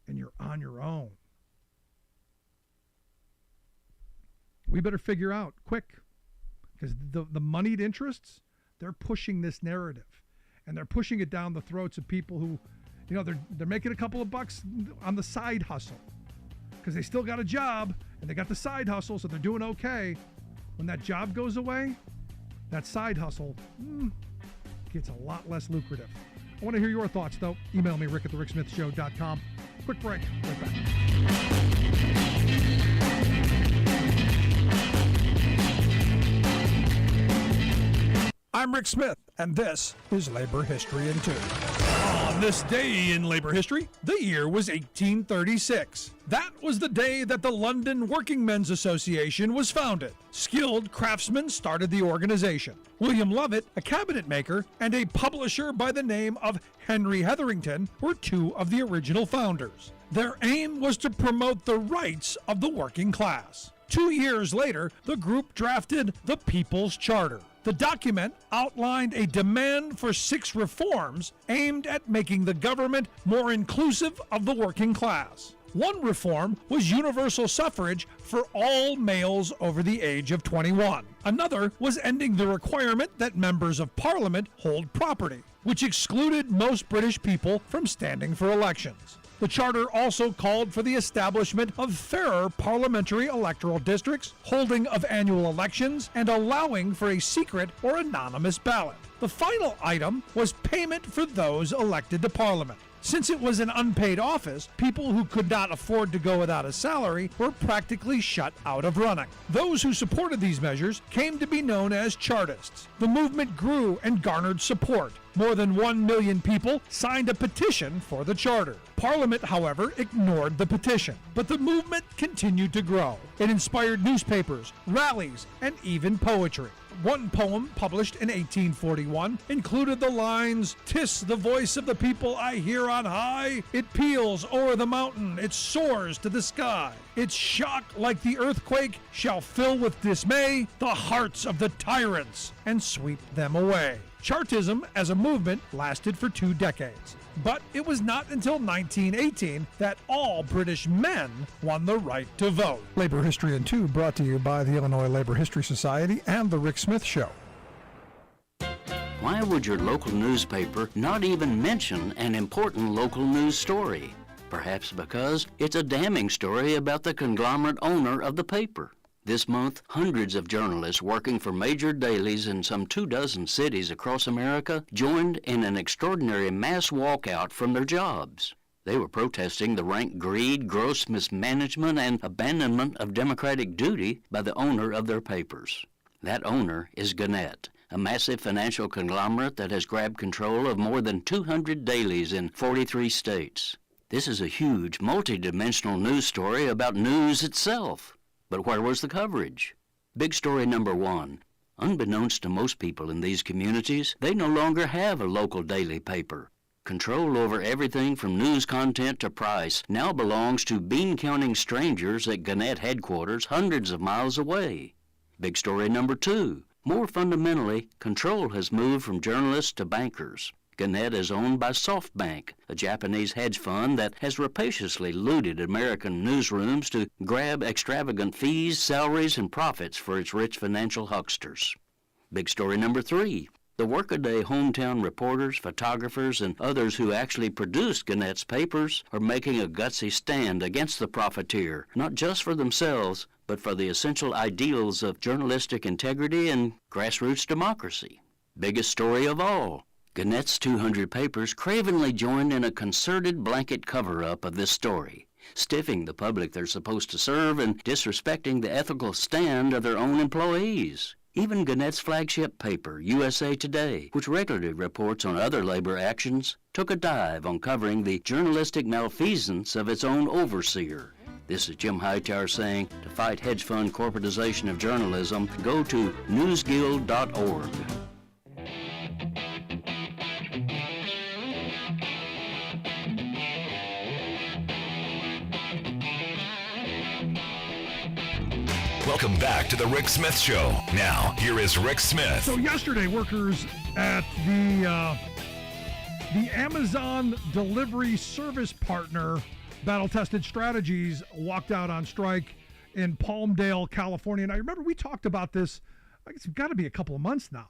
and you're on your own. We better figure out quick, because the moneyed interests, they're pushing this narrative, and they're pushing it down the throats of people who, they're making a couple of bucks on the side hustle, because they still got a job and they got the side hustle, so they're doing okay. When that job goes away, that side hustle gets a lot less lucrative. I want to hear your thoughts, though. Email me, rick@thericksmithshow.com. Quick break. Right back. I'm Rick Smith, and this is Labor History in 2. On On this day in labor history, the year was 1836. That was the day that the London Working Men's Association was founded. Skilled craftsmen started the organization. William Lovett, a cabinet maker, and a publisher by the name of Henry Hetherington were two of the original founders. Their aim was to promote the rights of the working class. 2 years later, the group drafted the People's Charter. The document outlined a demand for 6 reforms aimed at making the government more inclusive of the working class. One reform was universal suffrage for all males over the age of 21. Another was ending the requirement that members of Parliament hold property, which excluded most British people from standing for elections. The charter also called for the establishment of fairer parliamentary electoral districts, holding of annual elections, and allowing for a secret or anonymous ballot. The final item was payment for those elected to Parliament. Since it was an unpaid office, people who could not afford to go without a salary were practically shut out of running. Those who supported these measures came to be known as Chartists. The movement grew and garnered support. More than 1 million people signed a petition for the charter. Parliament, however, ignored the petition, but the movement continued to grow. It inspired newspapers, rallies, and even poetry. One poem published in 1841 included the lines, "'Tis the voice of the people I hear on high. It peals o'er the mountain, it soars to the sky. Its shock, like the earthquake, shall fill with dismay the hearts of the tyrants and sweep them away." Chartism as a movement lasted for 2 decades. But it was not until 1918 that all British men won the right to vote. Labor History in 2 brought to you by the Illinois Labor History Society and The Rick Smith Show. Why would your local newspaper not even mention an important local news story? Perhaps because it's a damning story about the conglomerate owner of the paper. This month, hundreds of journalists working for major dailies in some 24 cities across America joined in an extraordinary mass walkout from their jobs. They were protesting the rank greed, gross mismanagement, and abandonment of democratic duty by the owner of their papers. That owner is Gannett, a massive financial conglomerate that has grabbed control of more than 200 dailies in 43 states. This is a huge, multidimensional news story about news itself. But where was the coverage? Big story number 1. Unbeknownst to most people in these communities, they no longer have a local daily paper. Control over everything from news content to price now belongs to bean-counting strangers at Gannett headquarters hundreds of miles away. Big story number 2. More fundamentally, control has moved from journalists to bankers. Gannett is owned by SoftBank, a Japanese hedge fund that has rapaciously looted American newsrooms to grab extravagant fees, salaries, and profits for its rich financial hucksters. Big story number 3. The workaday hometown reporters, photographers, and others who actually produced Gannett's papers are making a gutsy stand against the profiteer, not just for themselves, but for the essential ideals of journalistic integrity and grassroots democracy. Biggest story of all. Gannett's 200 papers cravenly joined in a concerted blanket cover-up of this story, stiffing the public they're supposed to serve and disrespecting the ethical stand of their own employees. Even Gannett's flagship paper, USA Today, which regularly reports on other labor actions, took a dive on covering the journalistic malfeasance of its own overseer. This is Jim Hightower saying, to fight hedge fund corporatization of journalism, go to newsguild.org. Welcome back to the Rick Smith Show. Now, here is Rick Smith. So yesterday, workers at the Amazon delivery service partner, Battle Tested Strategies, walked out on strike in Palmdale, California. And I remember we talked about this, I guess it's got to be a couple of months now,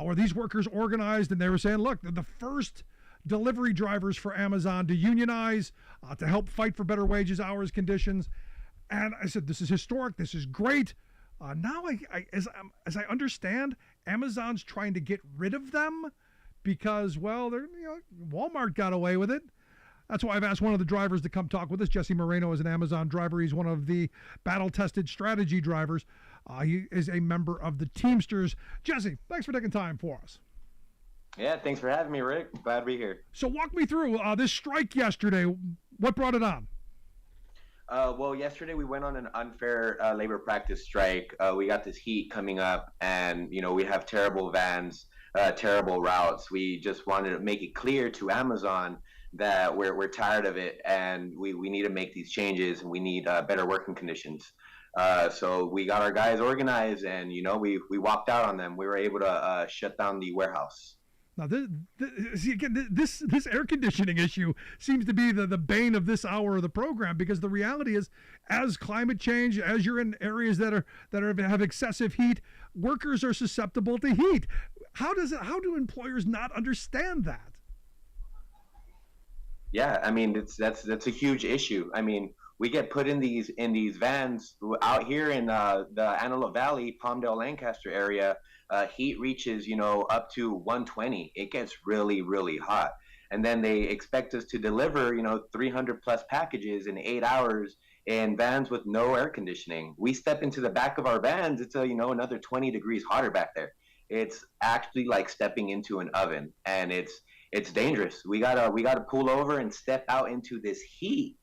where these workers organized and they were saying, look, they're the first delivery drivers for Amazon to unionize, to help fight for better wages, hours, conditions. And I said, this is historic. This is great. Now, as I understand, Amazon's trying to get rid of them because, well, Walmart got away with it. That's why I've asked one of the drivers to come talk with us. Jesse Moreno is an Amazon driver. He's one of the battle-tested strategy drivers. He is a member of the Teamsters. Jesse, thanks for taking time for us. Yeah, thanks for having me, Rick. Glad to be here. So walk me through this strike yesterday. What brought it on? Well, yesterday we went on an unfair labor practice strike. We got this heat coming up, and we have terrible vans, terrible routes. We just wanted to make it clear to Amazon that we're tired of it, and we need to make these changes, and we need better working conditions. So we got our guys organized, and we walked out on them. We were able to shut down the warehouse. Now, this air conditioning issue seems to be the bane of this hour of the program, because the reality is, as climate change, as you're in areas that have excessive heat, workers are susceptible to heat. How do employers not understand that? Yeah, I mean that's a huge issue. I mean, we get put in these vans out here in the Antelope Valley, Palmdale, Lancaster area. Heat reaches up to 120. It gets really, really hot, and then they expect us to deliver 300 plus packages in 8 hours in vans with no air conditioning. We step into the back of our vans, it's another 20 degrees hotter back there. It's actually like stepping into an oven, and it's dangerous. We gotta pull over and step out into this heat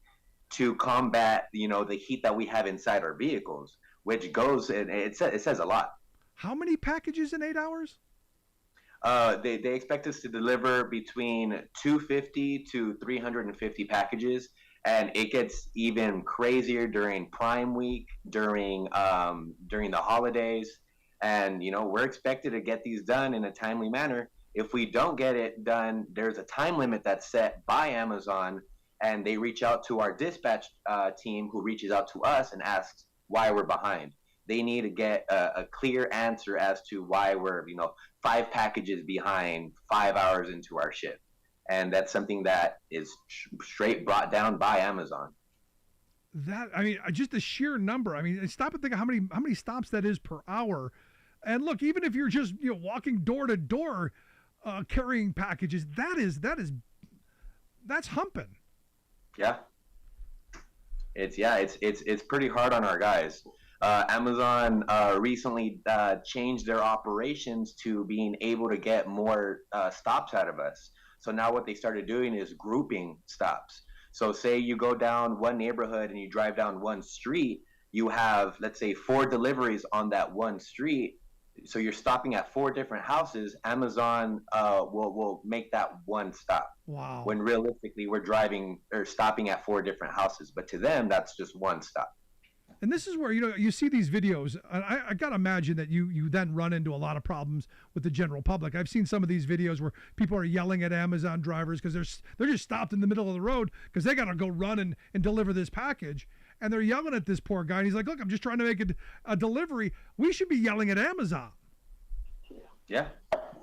to combat the heat that we have inside our vehicles, which goes, and it says a lot. How many packages in 8 hours? They expect us to deliver between 250 to 350 packages, and it gets even crazier during Prime Week, during the holidays, and we're expected to get these done in a timely manner. If we don't get it done, there's a time limit that's set by Amazon, and they reach out to our dispatch team, who reaches out to us and asks why we're behind. They need to get a clear answer as to why we're 5 packages behind 5 hours into our shift, and that's something that is straight brought down by Amazon. Just the sheer number. I mean, stop and think of how many stops that is per hour. And look, even if you're just walking door to door, carrying packages, that's humping. Yeah. It's pretty hard on our guys. Amazon recently changed their operations to being able to get more stops out of us. So now what they started doing is grouping stops. So say you go down one neighborhood and you drive down one street, you have, let's say, 4 deliveries on that one street. So you're stopping at 4 different houses. Amazon will make that one stop. Wow. When realistically we're driving or stopping at 4 different houses, but to them that's just one stop. And this is where you see these videos. I gotta imagine that you then run into a lot of problems with the general public. I've seen some of these videos where people are yelling at Amazon drivers because they're just stopped in the middle of the road because they gotta go run and deliver this package. And they're yelling at this poor guy. And he's like, "Look, I'm just trying to make a delivery." We should be yelling at Amazon. Yeah.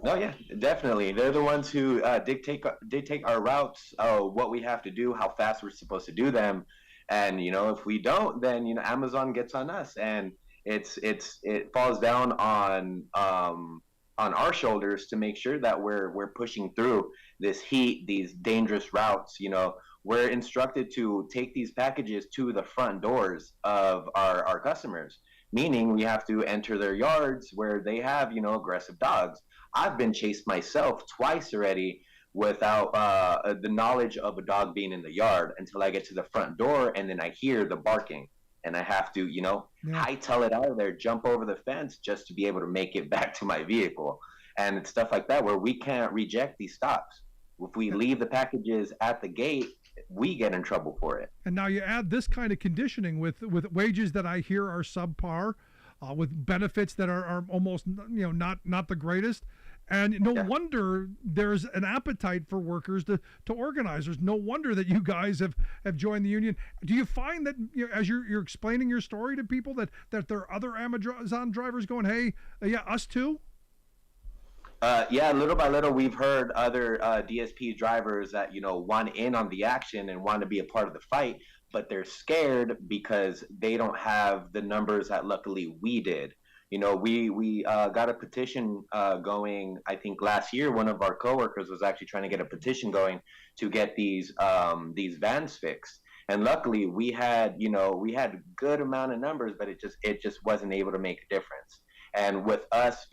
No, yeah, definitely. They're the ones who dictate our routes, what we have to do, how fast we're supposed to do them. And if we don't, then Amazon gets on us, and it falls down on our shoulders to make sure that we're pushing through this heat, these dangerous routes. We're instructed to take these packages to the front doors of our customers, meaning we have to enter their yards where they have aggressive dogs. I've been chased myself twice already without the knowledge of a dog being in the yard until I get to the front door, and then I hear the barking, and I have to hightail it out of there, jump over the fence just to be able to make it back to my vehicle. And it's stuff like that where we can't reject these stops. If we leave the packages at the gate, we get in trouble for it. And now you add this kind of conditioning with wages that I hear are subpar, with benefits that are almost not the greatest. And no wonder there's an appetite for workers to organize. There's no wonder that you guys have joined the union. Do you find that as you're explaining your story to people that there are other Amazon drivers going, "Hey, yeah, us too"? Yeah, little by little, we've heard other DSP drivers that want in on the action and want to be a part of the fight, but they're scared because they don't have the numbers that luckily we did. We got a petition going. I think last year, one of our coworkers was actually trying to get a petition going to get these vans fixed. And luckily, we had good amount of numbers, but it just wasn't able to make a difference. And with us,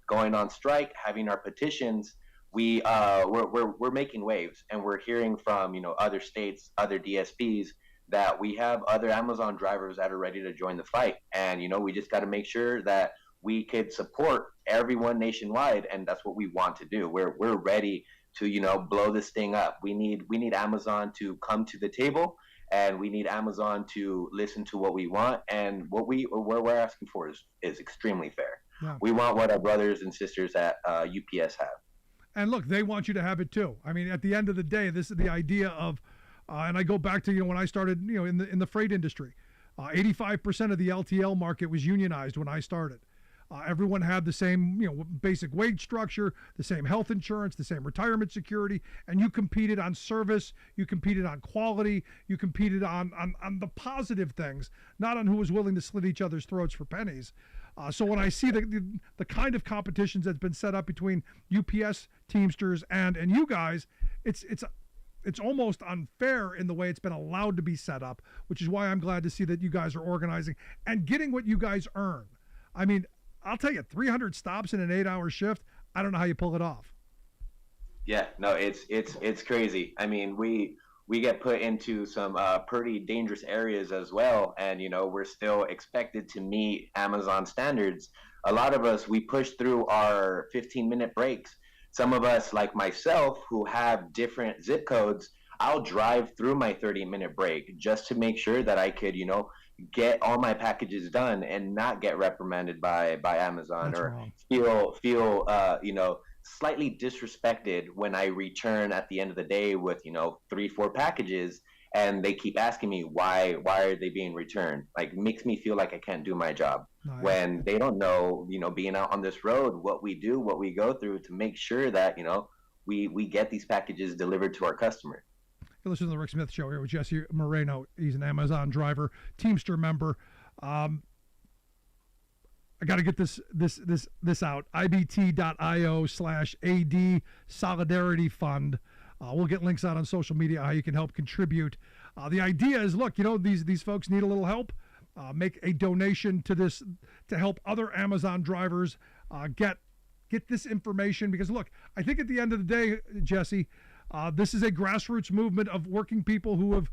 going on strike, having our petitions, we're making waves, and we're hearing from other states, other DSPs, that we have other Amazon drivers that are ready to join the fight, and we just got to make sure that we could support everyone nationwide, and that's what we want to do. We're ready to blow this thing up. We need Amazon to come to the table, and we need Amazon to listen to what we want, and what we're asking for is extremely fair. Yeah. We want what our brothers and sisters at UPS have. And look, they want you to have it too. I mean, at the end of the day, this is the idea of, and I go back to when I started, in the freight industry, 85% of the LTL market was unionized when I started. Everyone had the same, basic wage structure, the same health insurance, the same retirement security, and you competed on service, you competed on quality, you competed on the positive things, not on who was willing to slit each other's throats for pennies. So when I see the kind of competitions that's been set up between UPS Teamsters and you guys, it's almost unfair in the way it's been allowed to be set up, which is why I'm glad to see that you guys are organizing and getting what you guys earn. I mean, I'll tell you, 300 stops in an 8-hour shift, I don't know how you pull it off. Yeah, no, it's crazy. I mean, we get put into some pretty dangerous areas as well, and we're still expected to meet Amazon standards. A lot of us, we push through our 15-minute breaks. Some of us, like myself, who have different zip codes, I'll drive through my 30-minute break just to make sure that I could, get all my packages done and not get reprimanded by Amazon. That's or wrong. feel slightly disrespected when I return at the end of the day with 3-4 packages, and they keep asking me why are they being returned. Like, it makes me feel like I can't do my job. Nice. When they don't know, being out on this road, what we do, what we go through to make sure that we get these packages delivered to our customer. You listen to the Rick Smith Show here with Jesse Moreno. He's an Amazon driver, Teamster member. I got to get this out. ibt.io/AD Solidarity Fund. We'll get links out on social media how you can help contribute. The idea is, look, these folks need a little help. Make a donation to this to help other Amazon drivers get this information. Because look, I think at the end of the day, Jesse, this is a grassroots movement of working people who have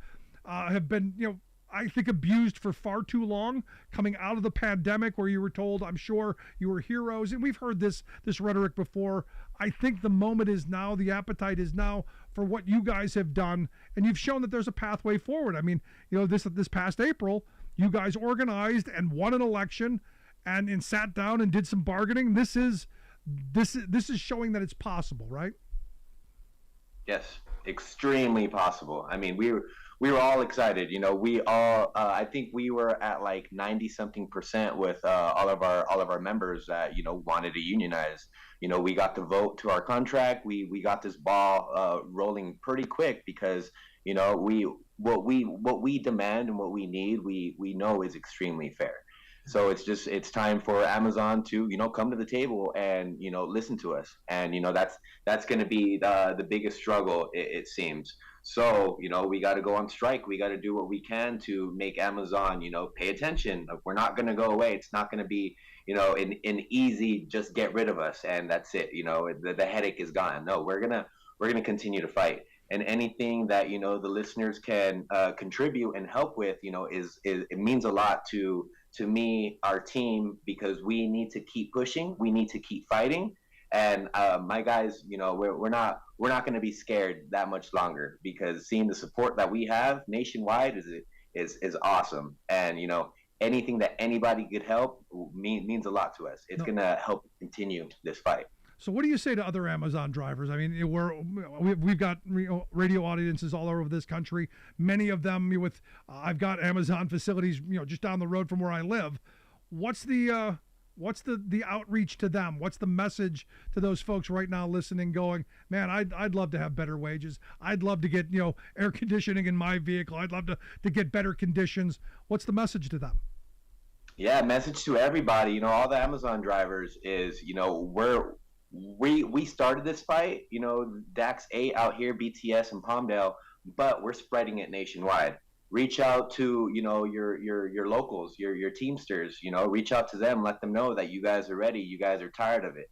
been, I think, abused for far too long, coming out of the pandemic where you were told, I'm sure, you were heroes. And we've heard this rhetoric before. I think the moment is now, the appetite is now for what you guys have done. And you've shown that there's a pathway forward. I mean, this past April, you guys organized and won an election and sat down and did some bargaining. This is showing that it's possible, right? Yes, extremely possible. I mean, we were all excited. We all, I think we were at like 90-something% with all of our members that wanted to unionize. We got the vote to our contract. We got this ball rolling pretty quick because what we demand and what we need, we know is extremely fair. So it's time for Amazon to come to the table and listen to us, and that's going to be the biggest struggle, it seems. So we got to go on strike. We got to do what we can to make Amazon pay attention. We're not going to go away. It's not going to be an easy just get rid of us and that's it. The headache is gone. No, we're gonna continue to fight. And anything that the listeners can contribute and help with is it means a lot to me, our team, because we need to keep pushing, we need to keep fighting, and my guys, we're not going to be scared that much longer, because seeing the support that we have nationwide is awesome, and anything that anybody could help means a lot to us. It's going to help continue this fight. So what do you say to other Amazon drivers? I mean, we've got radio audiences all over this country. Many of them with I've got Amazon facilities, just down the road from where I live. What's the outreach to them? What's the message to those folks right now listening, going, man, I'd love to have better wages. I'd love to get air conditioning in my vehicle. I'd love to get better conditions. What's the message to them? Yeah, message to everybody. All the Amazon drivers is we started this fight, DAX 8 out here, BTS and Palmdale, but we're spreading it nationwide. Reach out to, your locals, your Teamsters, reach out to them, let them know that you guys are ready. You guys are tired of it.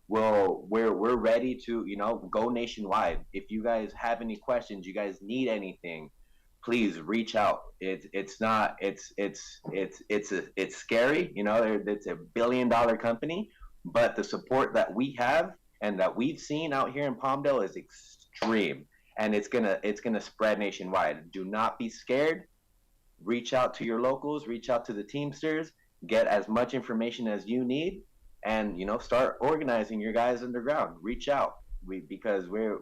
we're ready to, go nationwide. If you guys have any questions, you guys need anything, please reach out. It's scary, it's a $1 billion company, but the support that we have and that we've seen out here in Palmdale is extreme, and it's gonna spread nationwide. Do not be scared. Reach out to your locals, reach out to the Teamsters, get as much information as you need, and start organizing your guys underground. Reach out, because we're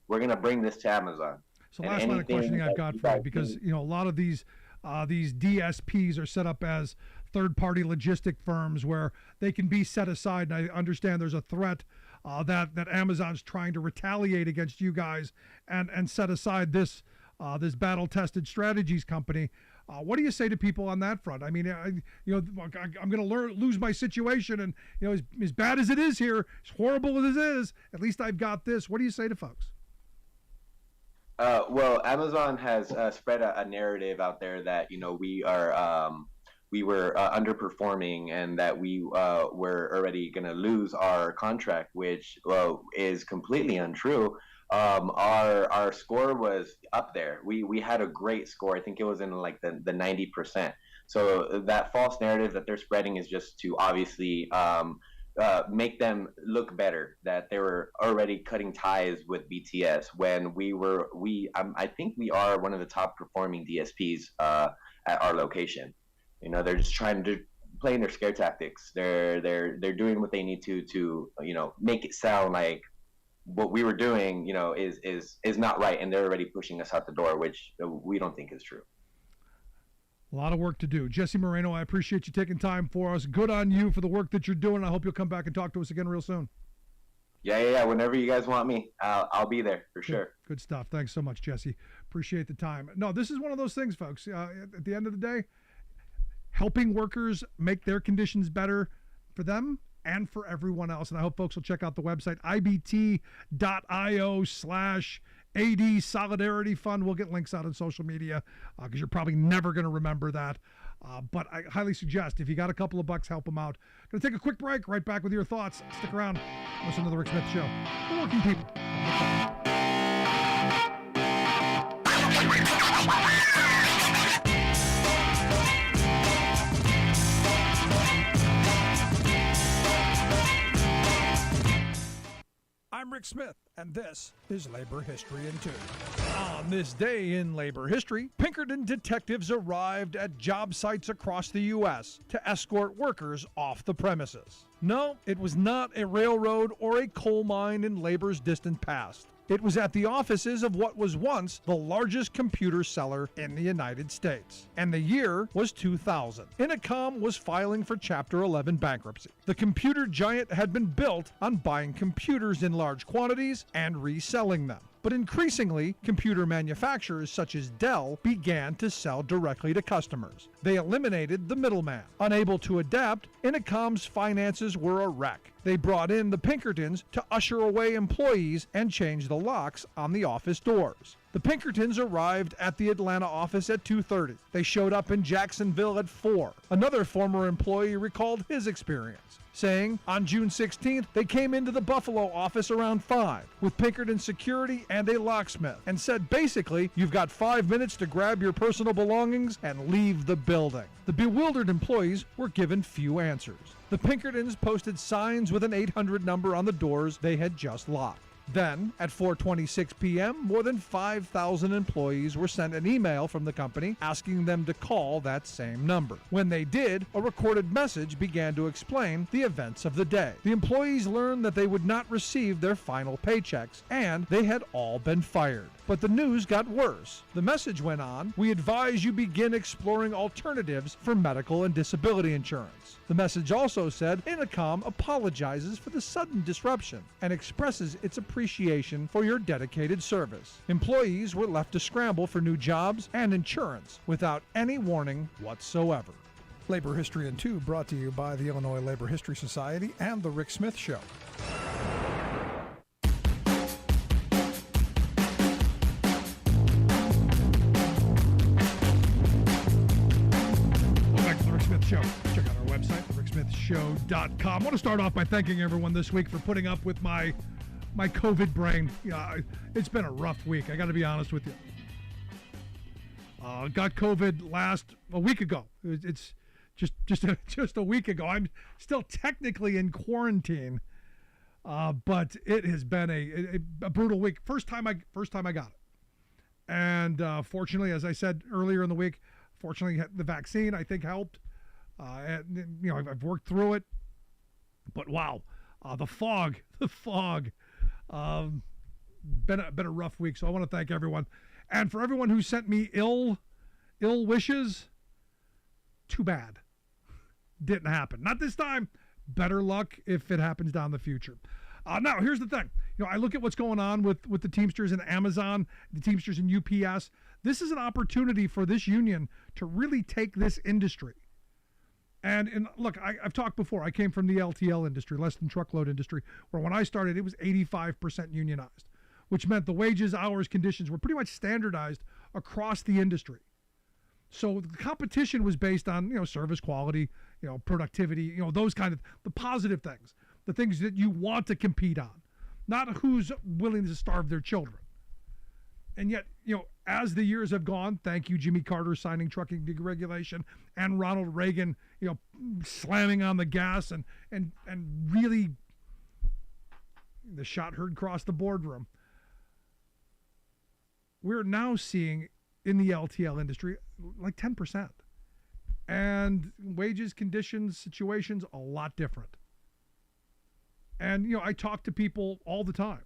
gonna bring this to Amazon. So last line of questioning I've got for you, because a lot of these DSPs are set up as third-party logistic firms where they can be set aside, and I understand there's a threat that Amazon's trying to retaliate against you guys and set aside this battle-tested strategies company. What do you say to people on that front? I mean, I'm going to lose my situation, and as bad as it is here, as horrible as it is, at least I've got this. What do you say to folks? Well, Amazon has spread a narrative out there that we were underperforming, and that we were already going to lose our contract, which is completely untrue. Our score was up there. We had a great score. I think it was in like the 90%. So that false narrative that they're spreading is just to obviously make them look better, that they were already cutting ties with BTS when I think we are one of the top performing DSPs at our location. They're just trying to play in their scare tactics. They're doing what they need to make it sound like what we were doing is not right, and they're already pushing us out the door, which we don't think is true. A lot of work to do. Jesse Moreno, I appreciate you taking time for us. Good on you for the work that you're doing. I hope you'll come back and talk to us again real soon. Yeah. Whenever you guys want me, I'll be there for sure. Good stuff. Thanks so much, Jesse. Appreciate the time. No, this is one of those things, folks. At the end of the day, helping workers make their conditions better for them and for everyone else. And I hope folks will check out the website, ibt.io/AD Solidarity Fund. We'll get links out on social media because you're probably never going to remember that. But I highly suggest, if you got a couple of bucks, help them out. Going to take a quick break. Right back with your thoughts. Stick around. Listen to The Rick Smith Show. For working people. I'm Rick Smith, and this is Labor History in 2. On this day in labor history, Pinkerton detectives arrived at job sites across the U.S. to escort workers off the premises. No, it was not a railroad or a coal mine in labor's distant past. It was at the offices of what was once the largest computer seller in the United States. And the year was 2000. Intercom was filing for Chapter 11 bankruptcy. The computer giant had been built on buying computers in large quantities and reselling them. But increasingly, computer manufacturers such as Dell began to sell directly to customers. They eliminated the middleman. Unable to adapt, Intercom's finances were a wreck. They brought in the Pinkertons to usher away employees and change the locks on the office doors. The Pinkertons arrived at the Atlanta office at 2:30. They showed up in Jacksonville at 4. Another former employee recalled his experience, saying on June 16th, they came into the Buffalo office around 5 with Pinkerton security and a locksmith and said basically, you've got 5 minutes to grab your personal belongings and leave the building. The bewildered employees were given few answers. The Pinkertons posted signs with an 800 number on the doors they had just locked. Then, at 4:26 p.m., more than 5,000 employees were sent an email from the company asking them to call that same number. When they did, a recorded message began to explain the events of the day. The employees learned that they would not receive their final paychecks, and they had all been fired. But the news got worse. The message went on, "We advise you begin exploring alternatives for medical and disability insurance." The message also said, Intercom apologizes for the sudden disruption and expresses its appreciation for your dedicated service. Employees were left to scramble for new jobs and insurance without any warning whatsoever. Labor History in 2 brought to you by the Illinois Labor History Society and The Rick Smith Show. Show. Check out our website, ricksmithshow.com. I want to start off by thanking everyone this week for putting up with my COVID brain. It's been a rough week. I got to be honest with you. Got COVID a week ago. It's just a week ago. I'm still technically in quarantine, but it has been a brutal week. First time I got it, and fortunately, as I said earlier in the week, the vaccine I think helped. And, I've worked through it, but wow, the fog. Been a rough week. So I want to thank everyone, and for everyone who sent me ill wishes. Too bad. Didn't happen. Not this time. Better luck if it happens down the future. Now, here's the thing. I look at what's going on with the Teamsters and Amazon, the Teamsters and UPS. This is an opportunity for this union to really take this industry. And look, I've talked before. I came from the LTL industry, less than truckload industry, where when I started, it was 85% unionized, which meant the wages, hours, conditions were pretty much standardized across the industry. So the competition was based on, service quality, productivity, those kind of the positive things, the things that you want to compete on, not who's willing to starve their children. And yet, as the years have gone, thank you, Jimmy Carter signing trucking deregulation and Ronald Reagan, slamming on the gas and really the shot heard across the boardroom. We're now seeing in the LTL industry, like 10%. And wages, conditions, situations, a lot different. And, I talk to people all the time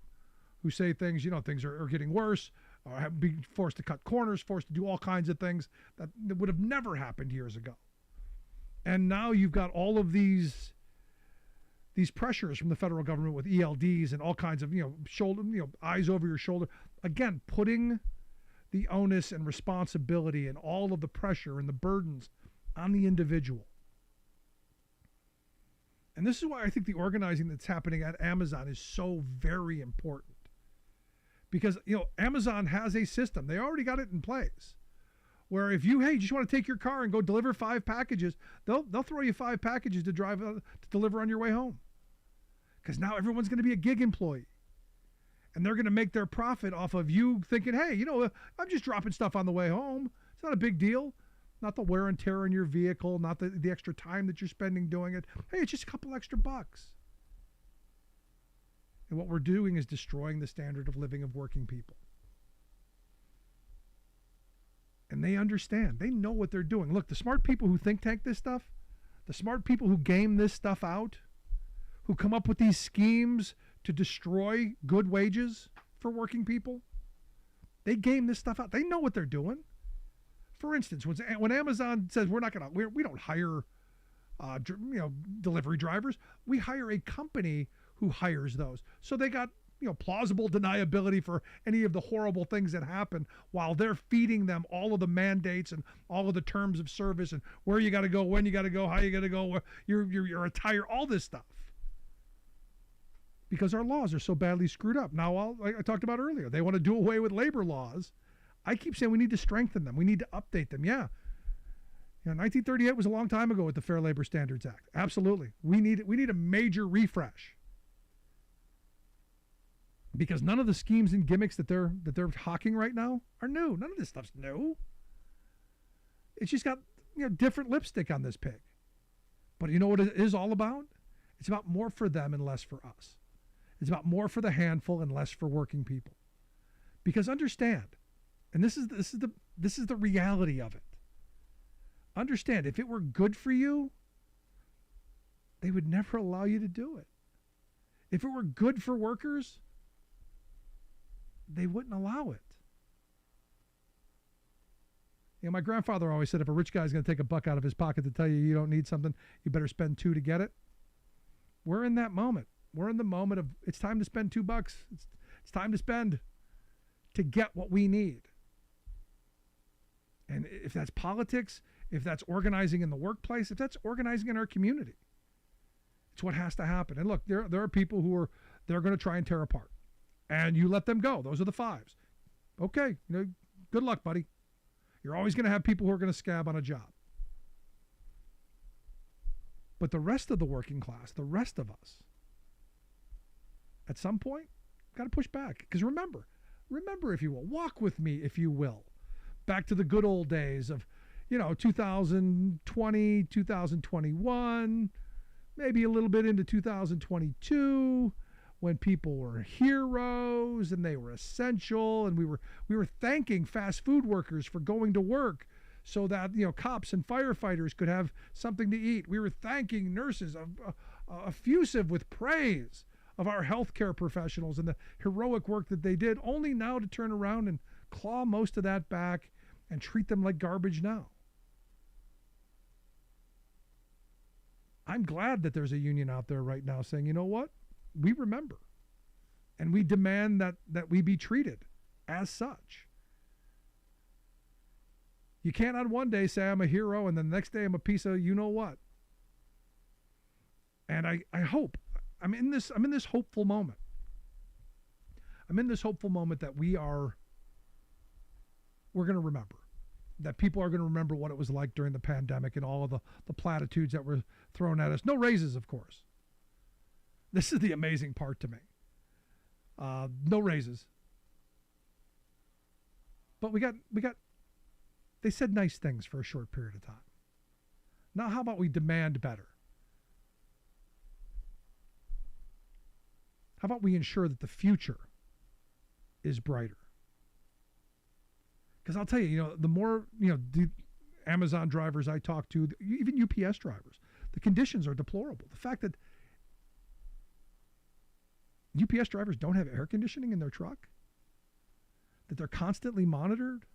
who say things, things are getting worse, or have been forced to cut corners, forced to do all kinds of things that would have never happened years ago. And now you've got all of these pressures from the federal government with ELDs and all kinds of, shoulder, eyes over your shoulder. Again, putting the onus and responsibility and all of the pressure and the burdens on the individual. And this is why I think the organizing that's happening at Amazon is so very important. Because, Amazon has a system. They already got it in place. Where if you just want to take your car and go deliver 5 packages, they'll throw you 5 packages to deliver on your way home. Because now everyone's going to be a gig employee. And they're going to make their profit off of you thinking, hey, I'm just dropping stuff on the way home. It's not a big deal. Not the wear and tear on your vehicle, not the extra time that you're spending doing it. Hey, it's just a couple extra bucks. And what we're doing is destroying the standard of living of working people. And they understand. They know what they're doing. Look, the smart people who think tank this stuff, the smart people who game this stuff out, who come up with these schemes to destroy good wages for working people, they game this stuff out. They know what they're doing. For instance, when Amazon says we don't hire, delivery drivers, we hire a company who hires those. So they got, plausible deniability for any of the horrible things that happen while they're feeding them all of the mandates and all of the terms of service and where you got to go, when you got to go, how you got to go, your attire, all this stuff. Because our laws are so badly screwed up. Now, like I talked about earlier, they want to do away with labor laws. I keep saying we need to strengthen them. We need to update them. Yeah. 1938 was a long time ago with the Fair Labor Standards Act. Absolutely. We need a major refresh. Because none of the schemes and gimmicks that they're hawking right now are new. None of this stuff's new. It's just got different lipstick on this pig. But you know what it is all about? It's about more for them and less for us. It's about more for the handful and less for working people. Because understand, and this is the reality of it. Understand, if it were good for you, they would never allow you to do it. If it were good for workers, they wouldn't allow it. My grandfather always said if a rich guy's going to take a buck out of his pocket to tell you you don't need something, you better spend $2 to get it. We're in that moment. We're in the moment of it's time to spend $2. It's time to spend to get what we need. And if that's politics, if that's organizing in the workplace, if that's organizing in our community, it's what has to happen. And look, there are people they're going to try and tear apart. And you let them go. Those are the 5s. Okay, good luck, buddy. You're always going to have people who are going to scab on a job. But the rest of the working class, the rest of us, at some point, got to push back. Because remember, if you will, walk with me, if you will, back to the good old days of, 2020, 2021, maybe a little bit into 2022, when people were heroes and they were essential, and we were thanking fast food workers for going to work so that cops and firefighters could have something to eat. We were thanking nurses, effusive with praise of our healthcare professionals and the heroic work that they did, only now to turn around and claw most of that back and treat them like garbage now. I'm glad that there's a union out there right now saying, you know what? We remember. And we demand that we be treated as such. You can't on one day say I'm a hero and then the next day I'm a piece of you-know-what. And I hope, I'm in this hopeful moment. I'm in this hopeful moment that we're going to remember. That people are going to remember what it was like during the pandemic and all of the platitudes that were thrown at us. No raises, of course. This is the amazing part to me. No raises. But they said nice things for a short period of time. Now how about we demand better? How about we ensure that the future is brighter? Because I'll tell you, the more, the Amazon drivers I talk to, even UPS drivers, the conditions are deplorable. The fact that UPS drivers don't have air conditioning in their truck, that they're constantly monitored.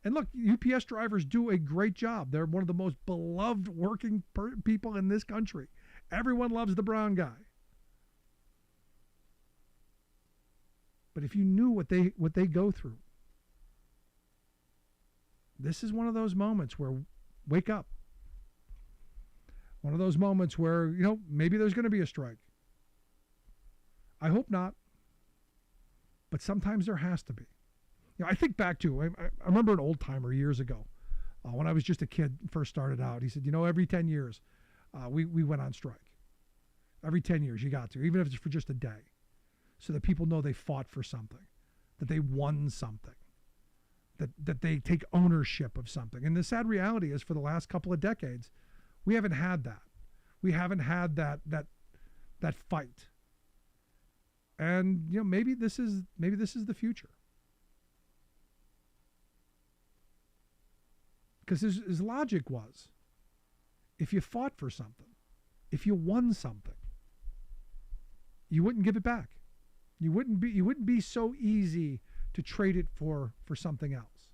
And look, UPS drivers do a great job. They're one of the most beloved working people in this country. Everyone loves the brown guy. But if you knew what they go through, this is one of those moments where wake up. One of those moments where, maybe there's going to be a strike. I hope not. But sometimes there has to be. I think back to, I remember an old timer years ago when I was just a kid, first started out. He said, every 10 years we went on strike. Every 10 years you got to, even if it's for just a day, so that people know they fought for something, that they won something. That they take ownership of something. And the sad reality is for the last couple of decades, we haven't had that. We haven't had that fight. And maybe this is the future. Because his logic was, if you fought for something, if you won something, you wouldn't give it back. You wouldn't be so easy to trade it for something else.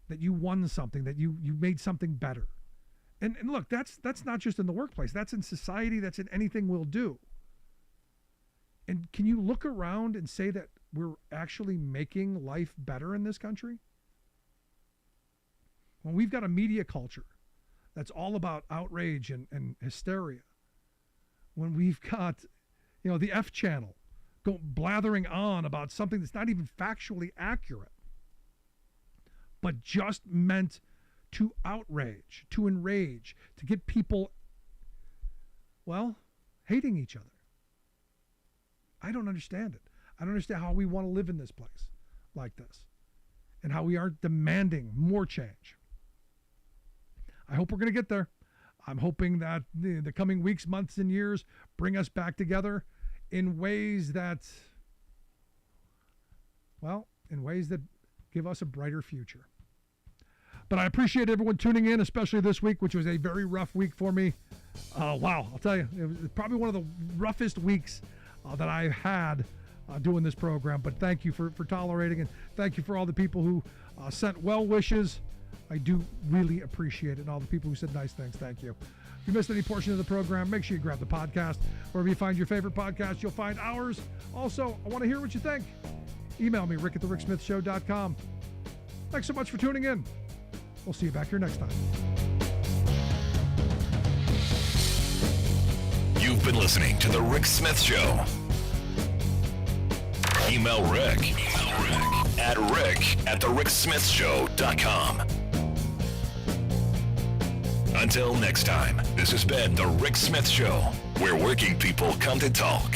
That you won something, that you made something better. And look, that's not just in the workplace. That's in society. That's in anything we'll do. And can you look around and say that we're actually making life better in this country? When we've got a media culture that's all about outrage and hysteria. When we've got, the F channel blathering on about something that's not even factually accurate, but just meant to outrage, to enrage, to get people, hating each other. I don't understand it. I don't understand how we want to live in this place like this and how we aren't demanding more change. I hope we're going to get there. I'm hoping that the coming weeks, months, and years bring us back together in ways that give us a brighter future. But I appreciate everyone tuning in, especially this week, which was a very rough week for me. Wow, I'll tell you, it was probably one of the roughest weeks that I've had doing this program. But thank you for tolerating, and thank you for all the people who sent well wishes. I do really appreciate it, and all the people who said nice things, thank you. If you missed any portion of the program, make sure you grab the podcast. Wherever you find your favorite podcast, you'll find ours. Also, I want to hear what you think. Email me, rick@thericksmithshow.com. Thanks so much for tuning in. We'll see you back here next time. You've been listening to The Rick Smith Show. Email Rick at rick@thericksmithshow.com. Until next time, this has been The Rick Smith Show, where working people come to talk.